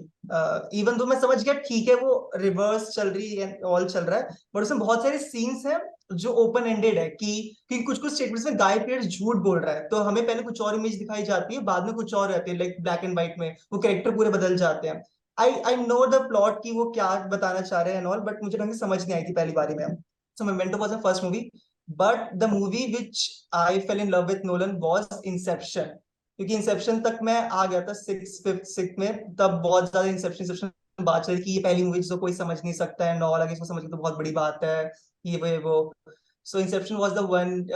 इवन दो मैं समझ गया ठीक है वो रिवर्स चल रही है, ऑल चल रहा है, बट उसमें बहुत सारे सीन्स हैं जो ओपन एंडेड है कि कुछ कुछ स्टेटमेंट्स में गाय पेड़ झूठ बोल रहा है, तो हमें पहले कुछ और इमेज दिखाई जाती है, बाद में कुछ और रहती है, लाइक ब्लैक एंड व्हाइट में वो कैरेक्टर पूरे बदल जाते हैं. आई नो द प्लॉट कि वो क्या बताना चाह रहे हैं एंड ऑल, बट मुझे ढंग से समझ नहीं आई थी पहली बारी में. So Memento was the first movie, but the movie which I fell in love with Nolan was Inception, क्योंकि इंसेप्शन तक मैं आ गया था सिक्स में, तब बहुत ज्यादा इंसेप्शन बात चल रही कि ये पहली मूवी जिसको कोई समझ नहीं सकता है, नॉल आगे इसको समझ तो बहुत बड़ी बात है, ये वो. सो इंसेप्शन वाज द वन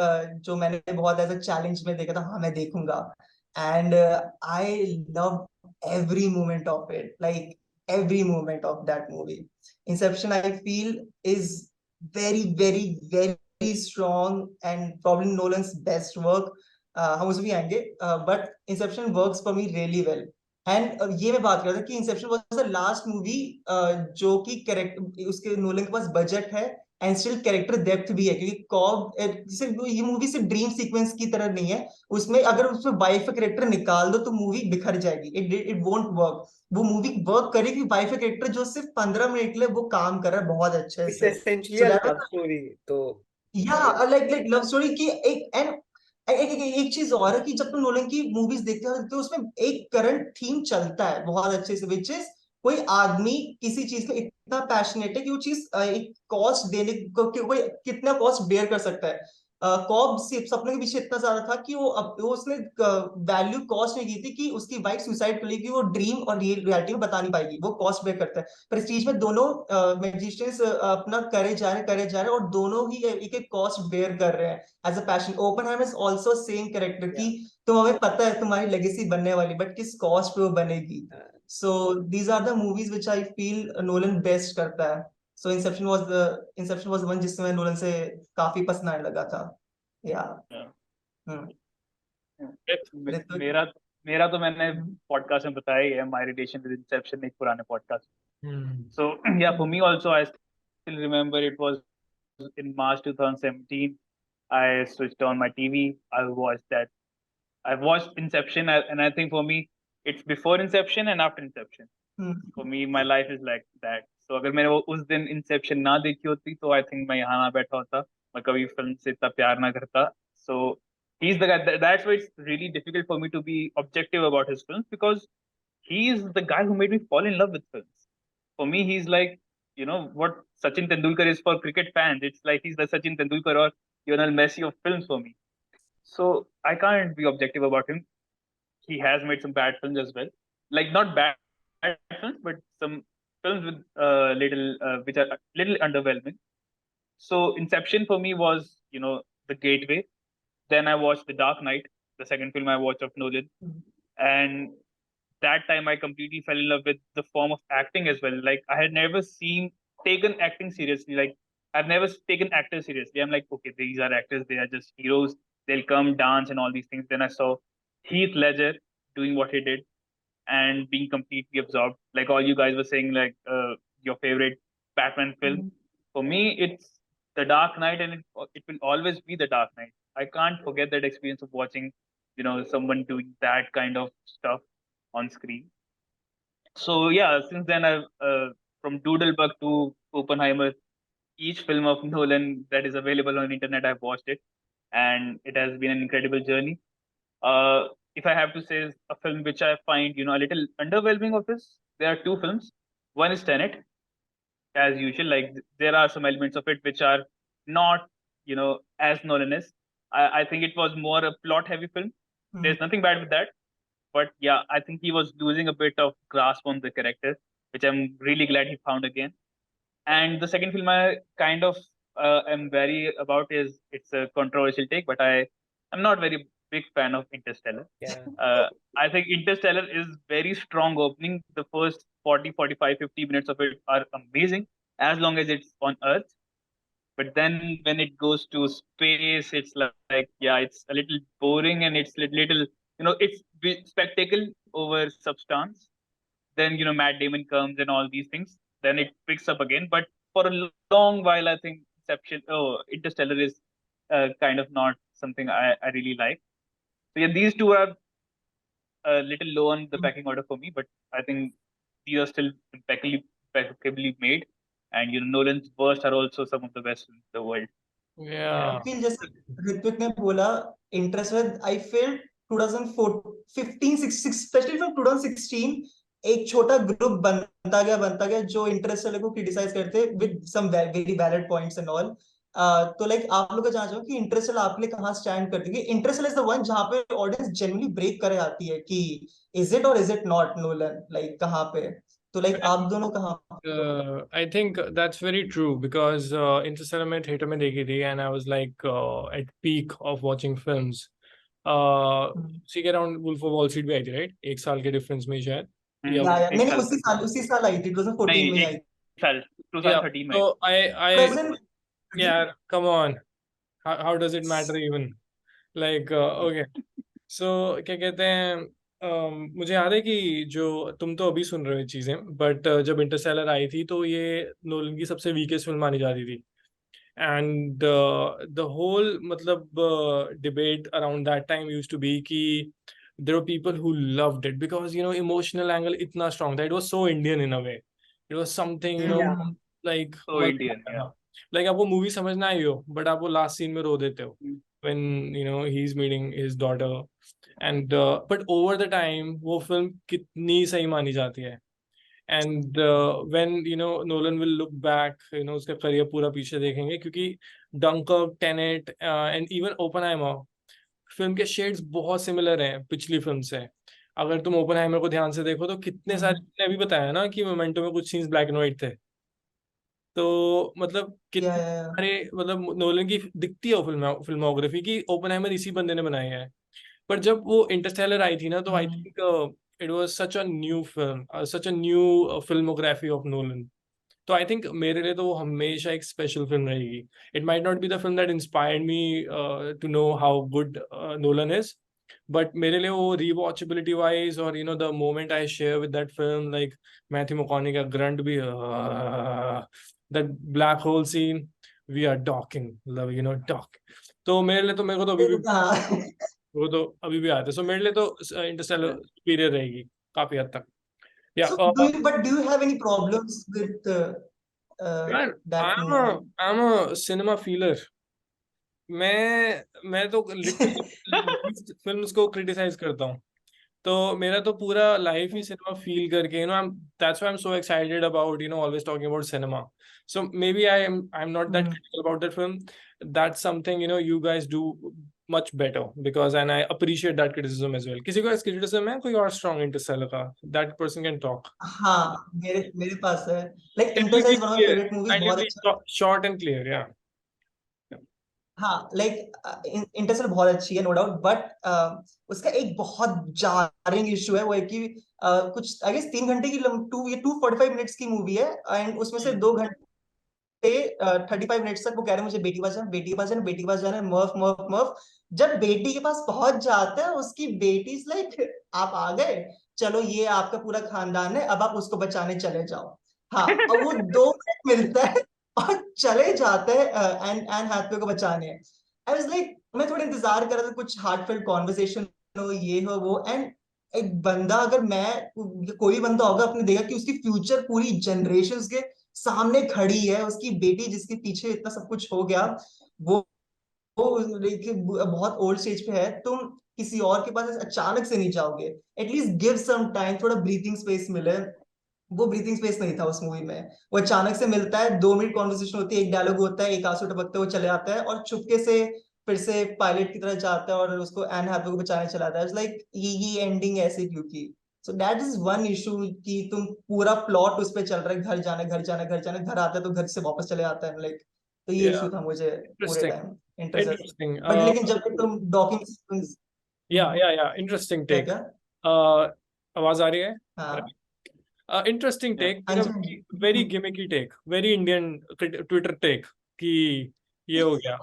जो मैंने बहुत एज अ चैलेंज में देखा था, हाँ मैं देखूंगा, and I love every moment of it, like every moment of that movie. Inception I feel is very strong and probably Nolan's best work. हम उसमें भी आएंगे, but Inception works for me really well. And ये मैं बात कर रहा था कि Inception was the last movie जो कि कैरेक्टर उसके नोलन के पास बजट है एंड स्टिल कैरेक्टर डेप्थ भी है, क्योंकि कॉब ये मूवी सिर्फ ड्रीम सीक्वेंस की तरह नहीं है, उसमें अगर उसमें वाइफ का कैरेक्टर निकाल दो तो मूवी बिखर जाएगी, इट वोंट वर्क. वो मूवी वर्क करेगी वाइफ का कैरेक्टर जो सिर्फ 15 मिनट के लिए वो काम कर रहा है बहुत अच्छे It's से. essentially so a that love story. तो लाइक लव स्टोरी की एक चीज और है कि जब तुम नोलन की मूवीज देखते हो तो उसमें एक करंट थीम चलता है बहुत अच्छे से, विच इज कोई आदमी किसी चीज में इतना पैशनेट है कि वो चीज एक कॉस्ट देने को कोई कितना कॉस्ट बेयर कर सकता है। कॉब सपनों के पीछे इतना ज्यादा था कि वो उसने वैल्यू कॉस्ट नहीं की थी कि उसकी वाइफ सुसाइड कर ली, कि वो ड्रीम और रियलिटी में बता नहीं पाएगी, वो कॉस्ट बेयर करता है। प्रेस्टीज में दोनों मैजिशियंस अपना करे जा रहे और दोनों ही एक एक कॉस्ट बेयर कर रहे हैं as a passion. Oppenheimer is also same character की तुम हमें पता है तुम्हारी लेगेसी बनने वाली, बट किस कॉस्ट पे वो बनेगी। So these are the movies which I feel Nolan best करता है। सो इंसेप्शन वाज वन जिसमें नोलन से काफी पसंद आने लगा था। या हम्म ऋत्विक। मेरा मेरा तो मैंने पॉडकास्ट में बताया ही है, माय रिलेशन विद इंसेप्शन, एक पुराने podcast. So yeah, for me also, I still remember it was in March 2017. I switched on my TV. I watched that. I watched Inception, and I think for me, it's before Inception and after Inception. For me, my life is like that. So अगर मैंने वो उस दिन Inception ना देखी होती तो I think मैं यहाँ ना बैठा होता, मैं कभी फिल्म से इतना प्यार ना करता. So he's the guy. That's why it's really difficult for me to be objective about his films, because he is the guy who made me fall in love with films. For me, he's like, what Sachin Tendulkar is for cricket fans. It's like he's the Sachin Tendulkar or Lionel Messi of films for me. So I can't be objective about him. He has made some bad films as well, like not bad films, but some films with little which are little underwhelming. So Inception for me was, the gateway. Then I watched The Dark Knight, the second film I watched of Nolan, and that time I completely fell in love with the form of acting as well. Like I had never taken acting seriously. Like I've never taken actors seriously. I'm like, okay, these are actors. They are just heroes. They'll come, dance, and all these things. Then I saw Heath Ledger doing what he did and being completely absorbed. Like all you guys were saying, like your favorite Batman film. For me, it's The Dark Knight, and it will always be The Dark Knight. I can't forget that experience of watching, someone doing that kind of stuff on screen. So yeah, since then I've from Doodlebug to Oppenheimer, each film of Nolan that is available on internet, I've watched it, and it has been an incredible journey. Uh, if I have to say a film which I find a little underwhelming of his, there are two films. One is Tenet, as usual. Like there are some elements of it which are not as Nolan is. I think it was more a plot heavy film. There's nothing bad with that, but yeah, I think he was losing a bit of grasp on the character, which I'm really glad he found again. And the second film I kind of am very about is, it's a controversial take, but I'm not very big fan of Interstellar. Yeah. I think Interstellar is very strong opening. The first 40, 45, 50 minutes of it are amazing as long as it's on Earth. But then when it goes to space, it's like yeah, it's a little boring, and it's little, it's spectacle over substance. Then Matt Damon comes and all these things. Then it picks up again. But for a long while, I think Interstellar is kind of not something I really like. So yeah, these two are a little low on the pecking order for me, but I think these are still impeccably made. And Nolan's worst are also some of the best in the world. Yeah. Feel जैसे ऋत्विक ने बोला interest, I feel 2015 specially from 2016 एक छोटा group बनता गया जो Interstellar को criticise करते with some very valid points and all. तो लाइक आप लोग को जानना चाहो कि इंटरस्टेलर आपके लिए कहाँ स्टैंड करती है? इंटरस्टेलर इज द वन जहाँ पे ऑडियंस जनरली ब्रेक करे आती है कि इज इट और is it not Nolan, like कहाँ पे? तो लाइक आप दोनों कहाँ? I think that's very true because Interstellar में theater में देखी थी and I was like at peak of watching films. उसी के around Wolf of Wall Street भी आई थी, right? एक साल के difference में शायद, या नहीं नहीं उसी साल आई थी, 2014 में आई थी। 2013 में. So I Doesn't yeah, come on, how does it matter even? Like okay, so क्या कहते हैं, मुझे याद है कि जो तुम तो अभी सुन रहे हो ये चीजें, बट जब इंटरस्टेलर आई थी तो ये नोलन की सबसे वीकेस्ट फिल्म मानी जाती थी। एंड द होल मतलब debate around that time used to be कि there were people who loved it because emotional angle इतना strong था, it was so Indian in a way, it was something Yeah. like So Indian, yeah. Like आपको movie समझ ना आई हो but आप वो last scene में रो देते हो when he is meeting his daughter and but over the time वो फिल्म कितनी सही मानी जाती है and when Nolan will look back उसका करियर पूरा पीछे देखेंगे क्योंकि Dunkirk Tenet and even Oppenheimer film के शेड्स बहुत सिमिलर हैं पिछली फिल्म से अगर तुम ओपनहाइमर को ध्यान से देखो तो कितने सारे मैंने अभी बताया ना कि मोमेंटो में कुछ सीन्स ब्लैक एंड व्हाइट थे तो मतलब या कितने सारे मतलब नोलन की दिखती है फिल्मोग्राफी की ओपनहाइमर इसी बंदे ने बनाई है पर जब वो इंटरस्टेलर आई थी ना तो I think it was such a new film such a new filmography of Nolan तो आई थिंक मेरे लिए तो वो हमेशा एक स्पेशल फिल्म रहेगी it might not be the film that inspired me to know how good Nolan is but मेरे लिए वो रिवॉचेबिलिटी वाइज और the moment I share with that film like Matthew McConaughey का ग्रंट भी that black hole scene we are docking love dock तो मेरे को तो अभी भी वो तो अभी भी आते सो मेरे लिए तो इंटरस्टेलर सुपीरियर रहेगी काफी हद तक या So do you have any problems with यार that movie? I'm a cinema feeler मैं तो लिटरली फिल्म्स को क्रिटिसाइज करता हूँ तो मेरा तो पूरा लाइफ ही सिनेमा फील करके that's why I'm so excited about always talking about cinema so maybe I'm not that critical about that film that's something you guys do much better because and I appreciate that criticism as well किसी को इस criticism है कोई और strong Interstellar का that person can talk हाँ मेरे मेरे पास है like kindly Interstellar be is one of my clear favorite movies kindly बहुत be अच्छा short and clear yeah हाँ लाइक इंटरस्टेलर बहुत अच्छी है नो डाउट बट उसका एक बहुत जारिंग इशू है वो है कि कुछ आई गेस 3 घंटे की 245 मिनट्स की मूवी है एंड उसमें से 2 घंटे 35 मिनट्स तक वो कह रहे हैं मुझे बेटी के पास जाना बेटी के पास जाना बेटी के पास जाना मर्फ मर्फ मर्फ जब बेटी के पास पहुंच जाता है उसकी बेटी इज लाइक आप आ गए चलो ये आपका पूरा खानदान है अब आप उसको बचाने चले जाओ हाँ और वो 2 मिनट मिलता है और चले जाते हैं एन एन हैथवे को बचाने आई वाज लाइक मैं थोड़ा इंतजार कर रहा था कुछ हार्टफेल्ट कॉन्वर्सेशन हो ये हो वो एंड एक बंदा अगर मैं कोई बंदा होगा अपने देखा कि उसकी फ्यूचर पूरी जनरेशन के सामने खड़ी है उसकी बेटी जिसके पीछे इतना सब कुछ हो गया वो बहुत ओल्ड स्टेज पे है तुम किसी और के पास अचानक से नहीं जाओगे एटलीस्ट गिव सम टाइम थोड़ा ब्रीथिंग स्पेस मिले वो ब्रीथिंग स्पेस नहीं था उस मूवी में वो अचानक से मिलता है 2 मिनट कॉन्वर्सेशन होती है एक डायलॉग होता है एक आंसू टपकते हुए चले आता है और चुपके से फिर से पायलट की तरह जाता है और उसको एन हैथवे को बचाने चला आता है लाइक ये एंडिंग ऐसे क्यों की so that is one issue कि तुम पूरा प्लॉट उस पर चल रहा है घर जाना घर जाना घर जाना घर आता है तो घर से वापस चले आता है लाइक तो ये yeah इशू था मुझे पूरे interesting time intercept interesting but लेकिन जब तक तुम डॉकिंग सीक्वेंस yeah interesting क्या take क्या आवाज आ रही है हाँ इंटरेस्टिंग टेक हाँ मेरा जी हाँ जी very gimmicky take very Indian Twitter take कि ये हो गया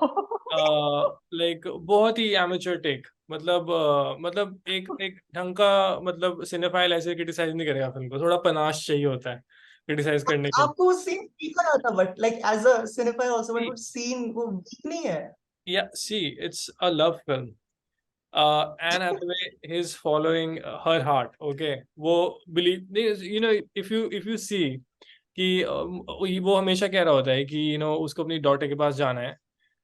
लाइक बहुत ही एमेच्योर टेक मतलब एक एक ढंग का मतलब सिनेफाइल ऐसे क्रिटिसाइज नहीं करेगा फिल्म को थोड़ा पनाश चाहिए होता है क्रिटिसाइज करने के आपको वो सीन ठीक लगा था but like as a cinephile also but लिए वो सीन वो वीक नहीं है या see it's a love film Anne Hathaway is following her heart. Okay, वो believe if you see कि वो हमेशा कह रहा होता है कि उसको अपनी डॉटर के पास जाना है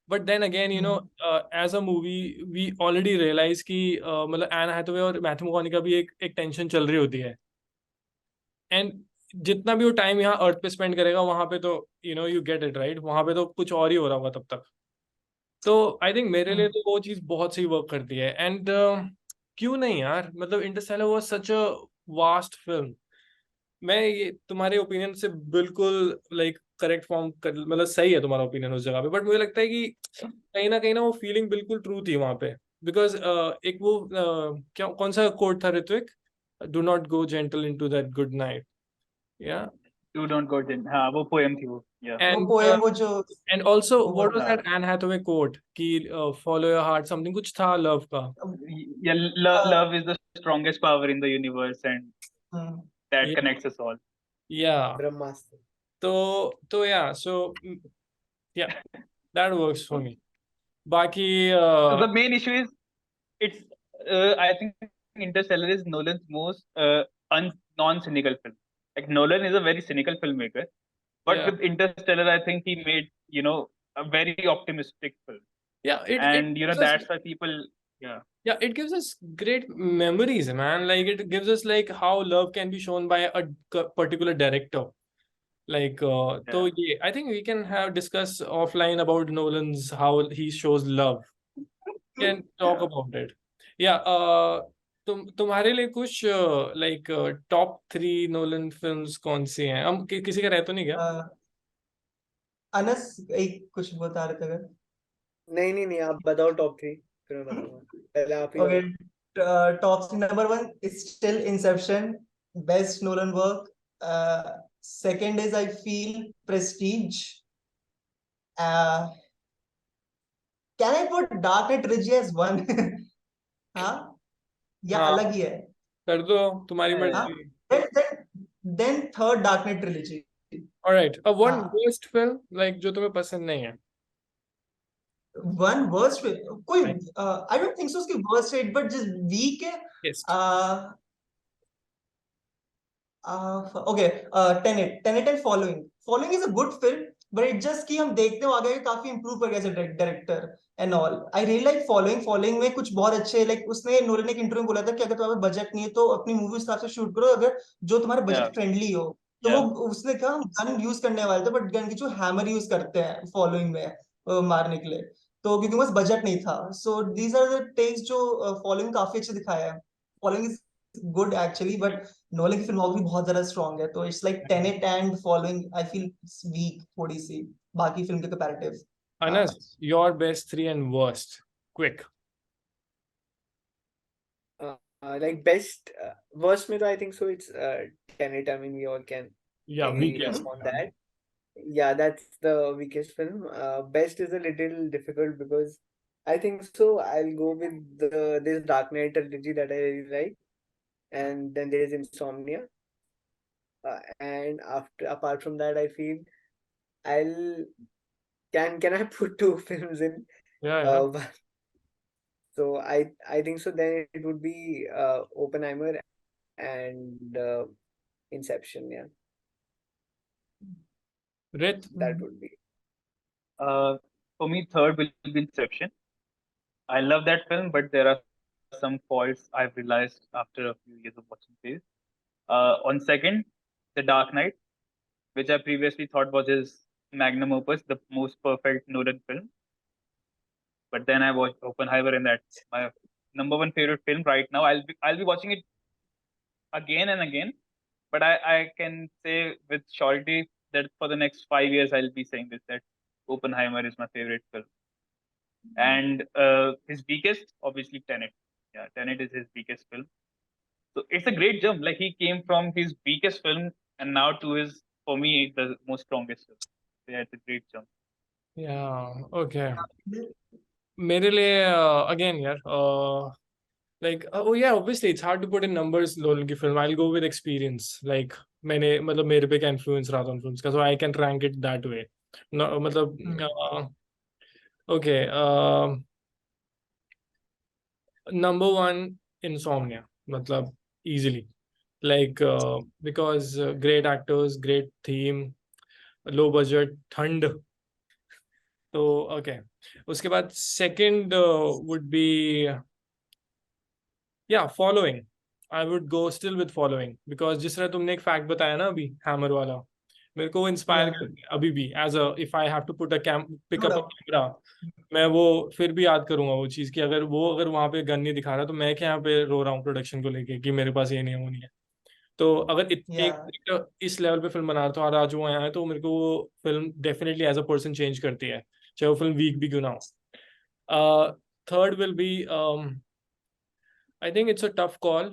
but then again as a movie we already realise कि मतलब एन हैथवे और मैथ्यू मैककॉनॉगी का भी एक टेंशन चल रही होती है एंड जितना भी वो टाइम यहाँ अर्थ पे स्पेंड करेगा वहां पे तो यू गेट इट राइट वहां पे तो कुछ और ही हो रहा होगा तब तक तो आई थिंक मेरे लिए तो वो चीज बहुत सही वर्क करती है एंड क्यों नहीं यार मतलब Interstellar was such a vast film मैं ये तुम्हारे ओपिनियन से बिल्कुल लाइक करेक्ट फॉर्म कर मतलब सही है तुम्हारा ओपिनियन उस जगह पे बट मुझे लगता है कि कहीं ना वो फीलिंग बिल्कुल ट्रू थी वहां पे बिकॉज एक वो क्या कौन सा कोट था Ritwik do not go gentle into that good night या You don't go in. हाँ वो poem थी वो. Yeah. वो एंड पोएम वो जो एंड ऑल्सो वो व्हाट वाज बोलता दैट एन हैथवे कोट कि फॉलो योर हार्ट समथिंग कुछ था लव का Yeah, love is the strongest power in the universe, and hmm, that yeah connects us all. yeah ब्रह्मास्त्र तो yeah so yeah that works for me बाकी The main issue is it's. I think Interstellar is Nolan's most non-cynical film. Like Nolan is a very cynical filmmaker, but yeah with Interstellar, I think he made a very optimistic film. Yeah, it And gives us, that's why people, yeah, it gives us great memories, man. Like it gives us like how love can be shown by a particular director. Like so yeah. yeah, I think we can have discuss offline about Nolan's how he shows love. We can talk about it. Yeah, तुम्हारे लिए कुछ like top 3 Nolan films कौन सी हैं? हम किसी का रह तो नहीं गया? अनस एक कुछ बता रहे थे अगर। नहीं आप बताओ टॉप 3, फिर मैं बताऊंगा। पहले आप ही Okay, बताओ। top three. Number one is still Inception, best Nolan work. Second is I feel Prestige. Can I put Dark Knight Trilogy as one? हाँ या हाँ, अलग ही है? कर दो, तुम्हारी हाँ, हाँ मर्जी. then third Dark Knight Trilogy. Alright, one हाँ worst film like जो तुम्हें पसंद नहीं है. one worst कोई I don't think so उसकी worst rate but just weak है. Yes. Okay, Tenet and Following. Following is a good film, but it just कि हम देखते हो आगे काफी improve कर गया director and all. I really like Following. Following में कुछ बहुत अच्छे like उसने नोलन ने एक इंटरव्यू में बोला था कि अगर तुम्हारे बजट नहीं है तो अपनी मूवी उस हिसाब से शूट करो अगर जो तुम्हारे Yeah. बजट फ्रेंडली हो. तो Yeah. वो उसने कहा हम गन यूज करने वाले थे बट गन की जो हैमर यूज करते हैं फॉलोइंग में मारने के लिए तो क्योंकि बस बजट नहीं था. So these are the takes जो फॉलोइंग काफी अच्छे दिखाया है. Following is good actually but Nolan की फिल्मोग्राफी बहुत ज्यादा स्ट्रॉन्ग है तो it's like Tenet and Following I feel weak थोड़ी सी बाकी फिल्म के comparative. Anas, your best 3 and worst. Quick. like best worst में तो I think so it's Tenet. I mean we all can Yeah, agree weakest. on that. Yeah, that's the weakest film. Best is a little difficult because I think so I'll go with this Dark Knight trilogy that I really like, and then there is Insomnia. And apart from that, I feel I'll can I put two films in? Yeah. So I think so then it would be Oppenheimer and Inception. Yeah, Rit? that would be. For me, third will be Inception. I love that film, but there are some faults I've realized after a few years of watching this. On second, The Dark Knight, which I previously thought was his magnum opus, the most perfect Nolan film. But then I watched Oppenheimer, and that's my number one favorite film right now. I'll be watching it again and again. But I can say with surety that for the next 5 years I'll be saying this, that Oppenheimer is my favorite film. And his weakest, obviously, Tenet. Yeah, Tenet is his weakest film. So it's a great jump. Like he came from his weakest film and now to his, for me, the most strongest film. So, yeah, it's a great jump. Yeah, okay. मेरे लिए again यार like oh yeah, obviously it's hard to put in numbers Nolan की film. I'll go with experience. Like मैंने मतलब मेरे पे क्या influence रहा था उन films का, so I can rank it that way. No, मतलब okay, number one Insomnia, मतलब easily, like because great actors, great theme, low budget, ठंड. तो okay, उसके बाद second would be yeah, Following. I would go still with Following because जिस तरह तुमने एक fact बताया ना अभी हैमर वाला, मेरे को इंस्पायर करती है अभी भी. As a if I have to put a pick up a camera, मैं वो फिर भी याद करूंगा वो चीज कि अगर वहां पे गन नहीं दिखा रहा तो मैं क्या यहाँ पे रो रहा हूँ प्रोडक्शन को लेके कि मेरे पास ये नहीं है वो नहीं है. तो अगर एक इस लेवल पे फिल्म बना रहा था और आज वो आया है तो मेरे को वो film definitely as a person change करती है, चाहे वो फिल्म वीक भी क्यों ना हो. Third will be I think it's a tough call.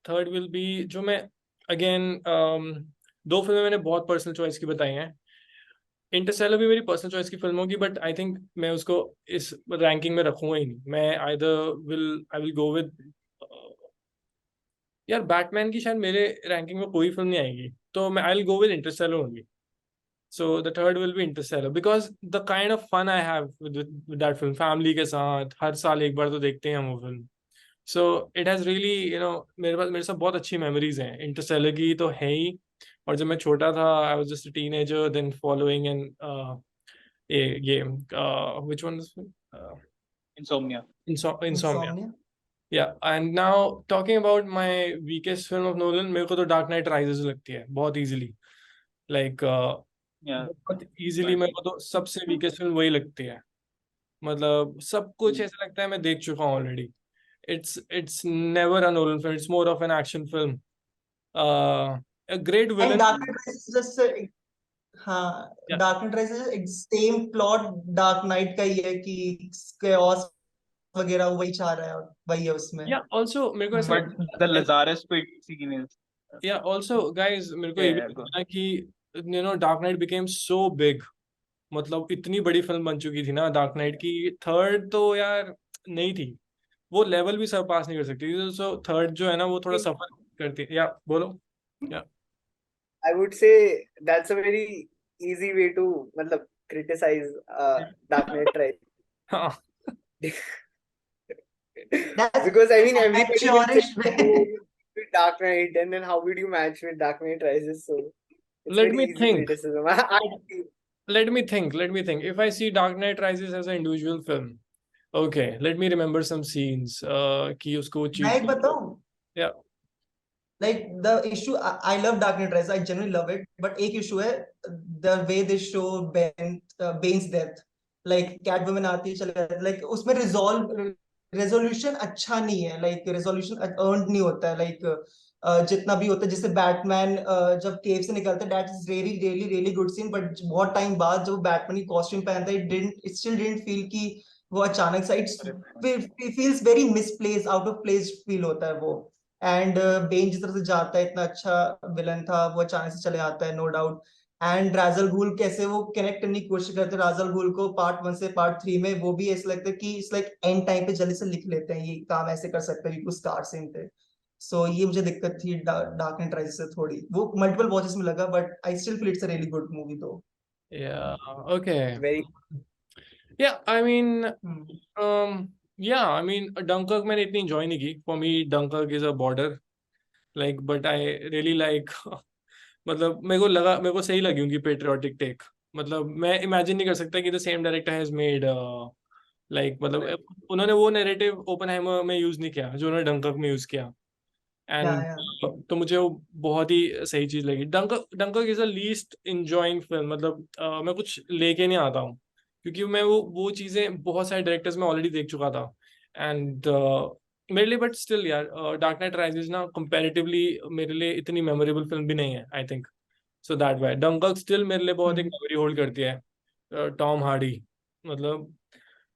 Third will be जो मैं अगेन दो फिल्में मैंने बहुत पर्सनल चॉइस की बताई हैं. इंटरस्टेलर भी मेरी पर्सनल चॉइस की फिल्म होगी बट आई थिंक मैं उसको इस रैंकिंग में रखूंगा ही नहीं. मैं आई विल गो विद यार बैटमैन की शायद मेरे रैंकिंग में कोई फिल्म नहीं आएगी तो मैं I will go with Interstellar only. So the third will be Interstellar because the kind of fun I have with that film. Family के साथ हर साल एक बार तो देखते हैं हम वो film. So it has really मेरे साथ बहुत अच्छी मेमोरीज हैं. इंटरस्टेलर की तो है ही, और जब मैं छोटा था I was just a teenager then Following and ये which one is Insomnia. Insomnia. Insomnia. Yeah, and now talking about my weakest film of Nolan, मेरे को तो Dark Knight Rises लगती है बहुत easily, like Yeah. बहुत easily मेरे को तो सबसे weakest film वही लगती है. मतलब सब कुछ ऐसा लगता है मैं देख चुका हूँ already. It's never a Nolan film. It's more of an action film. A great And villain. Dark Knight Rises is just हाँ, Yeah. Dark Knight Rises same plot Dark Knight का ही है कि chaos वगैरह वही चाह रहा है और वही है उसमें. Yeah, also मेरे को ऐसा But लगता the है. Lazarus pit scene is. Yeah, also guys मेरे को ये भी Yeah, go. लगता है कि Dark Knight became so big. मतलब इतनी बड़ी फिल्म बन चुकी थी ना Dark Knight की, थर्ड तो यार नहीं थी, वो लेवल भी सरपास नहीं कर सकती थी. सो थर्ड जो है ना वो थोड़ा सफर करती है. या बोलो. या I would say that's a very easy way to मतलब criticize Dark Knight Rises. हाँ. That's Because I mean everybody will say amateurish way. with Dark Knight, and then how would you match with Dark Knight Rises? So it's Let very me easy think. criticism. Let me think. If I see Dark Knight Rises as an individual film, okay, let me remember some scenes. कि उसको मैं एक cheat. बताऊं, Yeah. like the issue, I love Dark Knight Rises, I genuinely love it, but एक issue है the way they show Bane's death, like Catwoman आती है चले जाती है, like उसमें resolution अच्छा नहीं है, like resolution earned नहीं होता है, like जितना भी होता है, जैसे बैटमैन जब केव से निकलता है, that is really good scene, but बहुत टाइम बाद जब बैटमैन की कॉस्ट्यूम पहनता है, it still didn't feel कि वो अचानक से it feels very misplaced, out of place feel होता है वो. एंड बेन जिस तरह से जाता है, इतना अच्छा विलन था, वो अचानक से चले आता है, नो डाउट. एंड राजल घुल कैसे वो कनेक्ट करने की कोशिश करते हैं राजल घुल को पार्ट 1 से पार्ट 3 में, वो भी ऐसा लगता है कि इट्स लाइक एंड टाइम पे जल्दी से लिख लेते हैं, ये काम ऐसे कर सकते हैं क्योंकि स्टार्ट सीन थे. सो ये मुझे दिक्कत थी डार्क नाइट राइजेस से थोड़ी, वो मल्टीपल वॉचेस में लगा, but I still feel it's a really good movie दो. Yeah. Okay. Very Yeah. I mean, yeah. I mean, Dunkirk मैंने इतनी enjoy नहीं की. For me, Dunkirk is a border. Like, but I really like. मतलब मेरे को सही लगी उनकी पेट्रियोटिक टेक. मतलब मैं इमेजिन नहीं कर सकता कि the same director has made like मतलब उन्होंने वो नैरेटिव ओपनहाइमर में यूज नहीं किया जो उन्होंने डंकर्क में यूज किया. एंड तो मुझे वो बहुत ही सही चीज लगी. Dunkirk is a least enjoying film. मतलब मैं कुछ लेके नहीं आता हूँ क्योंकि मैं वो चीजें बहुत सारे डायरेक्टर्स में ऑलरेडी देख चुका था. एंड मेरे लिए बट स्टिल यार डार्क नाइट राइजेस ना कंपैरेटिवली मेरे लिए इतनी मेमोरेबल फिल्म भी नहीं है I think. So that why Dunkirk still मेरे लिए बहुत एक मेमोरी होल्ड करती है. टॉम हार्डी मतलब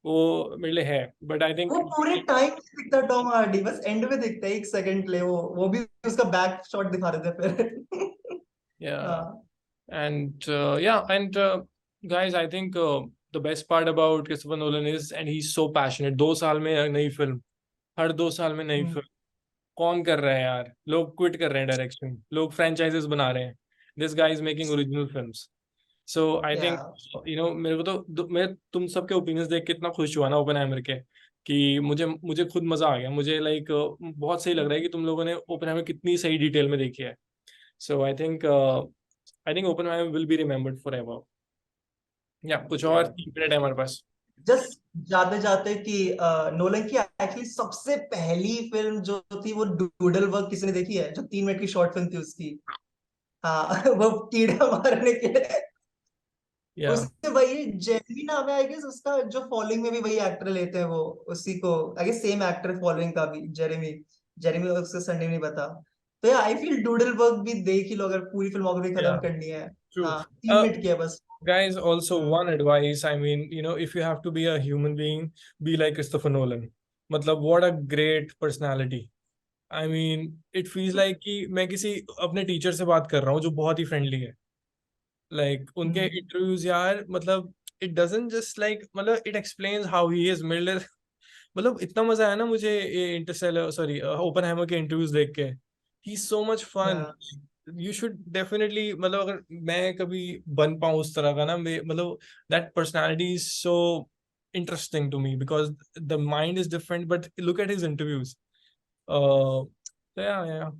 वो मेरे लिए है, बट आई थिंक वो पूरे टाइम दिखता टॉम हार्डी, बस एंड में दिखता है 1 सेकंड के लिए, वो भी उसका बैक शॉट दिखा रहे थे फिर. and guys I think the best part about Christopher Nolan is and he's so passionate. 2 साल में नई फिल्म, हर 2 साल में नई फिल्म. कौन कर रहा है यार? लोग क्विट कर रहे हैं डायरेक्शन, लोग फ्रेंचाइजेस बना रहे हैं. This guy is making original films. So I think मेरे को तो मैं तुम सबके ओपिनियंस देख के इतना खुश हुआ ना ओपनहाइमर के कि मुझे खुद मजा आ गया. मुझे लाइक बहुत सही लग रहा है कि तुम लोगों ने ओपनहाइमर कितनी सही डिटेल में देखी है. So I think Oppenheimer will be remembered forever. या कुछ और 3 मिनट है हमारे पास. जस्ट जाते जाते कि नोलन की एक्चुअली सबसे पहली फिल्म जो थी वो डूडल वर्क, किसी ने देखी है? जो 3 मिनट की शॉर्ट फिल्म थी उसकी. हाँ वो कीड़ा मारने के लिए उससे वही जेरमी नाम है आई गेस उसका, जो फॉलोइंग में भी वही एक्टर लेते हैं वो, उसी को I guess same actor Following का भी, जेरेमी उसका सरनेम नहीं पता. तो आई फील डूडल वर्क भी देख ही लो अगर पूरी फिल्मोग्राफी खत्म करनी है. हाँ 3 मिनट की है बस. Guys, also one advice, I mean, if you have to be a human being, be like Christopher Nolan. मतलब what a great personality. I mean, it feels like कि मैं किसी अपने टीचर से बात कर रहा हूँ जो बहुत ही फ्रेंडली है. Like उनके इंटरव्यूज यार मतलब it doesn't just like मतलब it explains how he is. मतलब इतना मजा आया ना मुझे ये इंटरस्टेलर ओपनहाइमर के इंटरव्यूज देख के. He's so much fun. You should definitely मतलब अगर मैं कभी बन पाऊँ उस तरह का ना, मतलब that personality is so interesting to me because the mind is different, but look at his interviews. So yeah.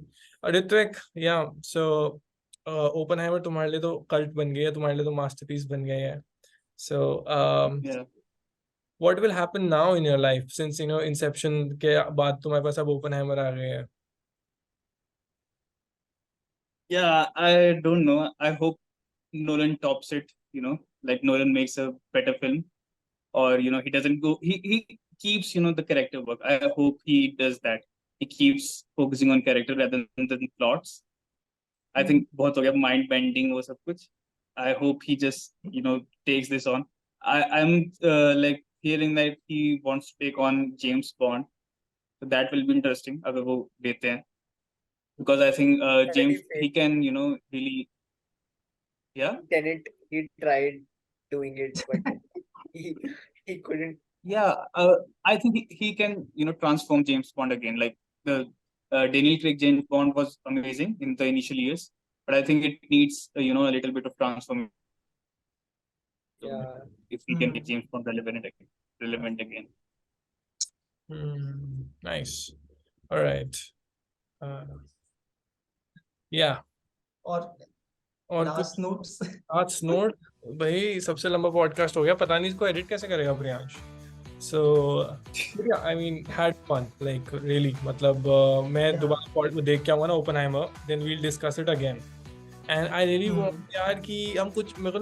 Ritwik, yeah. So Oppenheimer तुम्हारे लिए तो कल्ट बन गई है, तुम्हारे लिए तो मास्टरपीस बन गई है. So Yeah. what will happen now in your life since Inception के बाद तुम्हारे पास अब Oppenheimer आ गए हैं? Yeah, I don't know. I hope Nolan tops it, like Nolan makes a better film, or he doesn't go, he keeps the character work. I hope he does that. He keeps focusing on character rather than plots. I think बहुत हो गया mind bending वो सब कुछ. I hope he just takes this on. I'm like hearing that he wants to take on James Bond, so that will be interesting अगर वो देते हैं, because I think James, he can really, yeah. Tenet, he tried doing it, but he couldn't. Yeah, I think he can transform James Bond again. Like the Daniel Craig James Bond was amazing in the initial years, but I think it needs a little bit of transformation Yeah. if we can make James Bond relevant again. Nice. All right. Yeah. और और last notes आज note भाई सबसे लंबा podcast हो गया, पता नहीं इसको एडिट कैसे करेगा Priyansh. So yeah, I mean had fun like really, मतलब मैं दोबारा देख के आऊंगा ना Oppenheimer, then we'll discuss it again. And I really want यार कि हम कुछ मेरे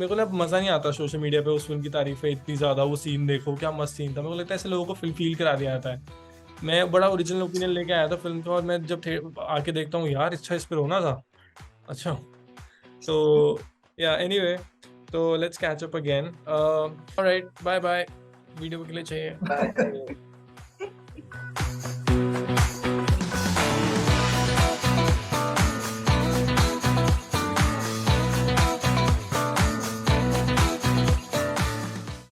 को ना मजा नहीं आता सोशल मीडिया पे उस फिल्म की तारीफें इतनी ज्यादा, वो सीन देखो क्या मस्त सीन था. मेरे को लगता है ऐसे लोगों को फील करा दिया जाता है. मैं बड़ा ओरिजिनल ओपिनियन लेके आया था फिल्म का, और मैं जब आके देखता हूँ यार अच्छा इस पर होना था. अच्छा, so yeah, anyway, so let's catch up again. All right, bye bye. Video के लिए चाहिए. Bye.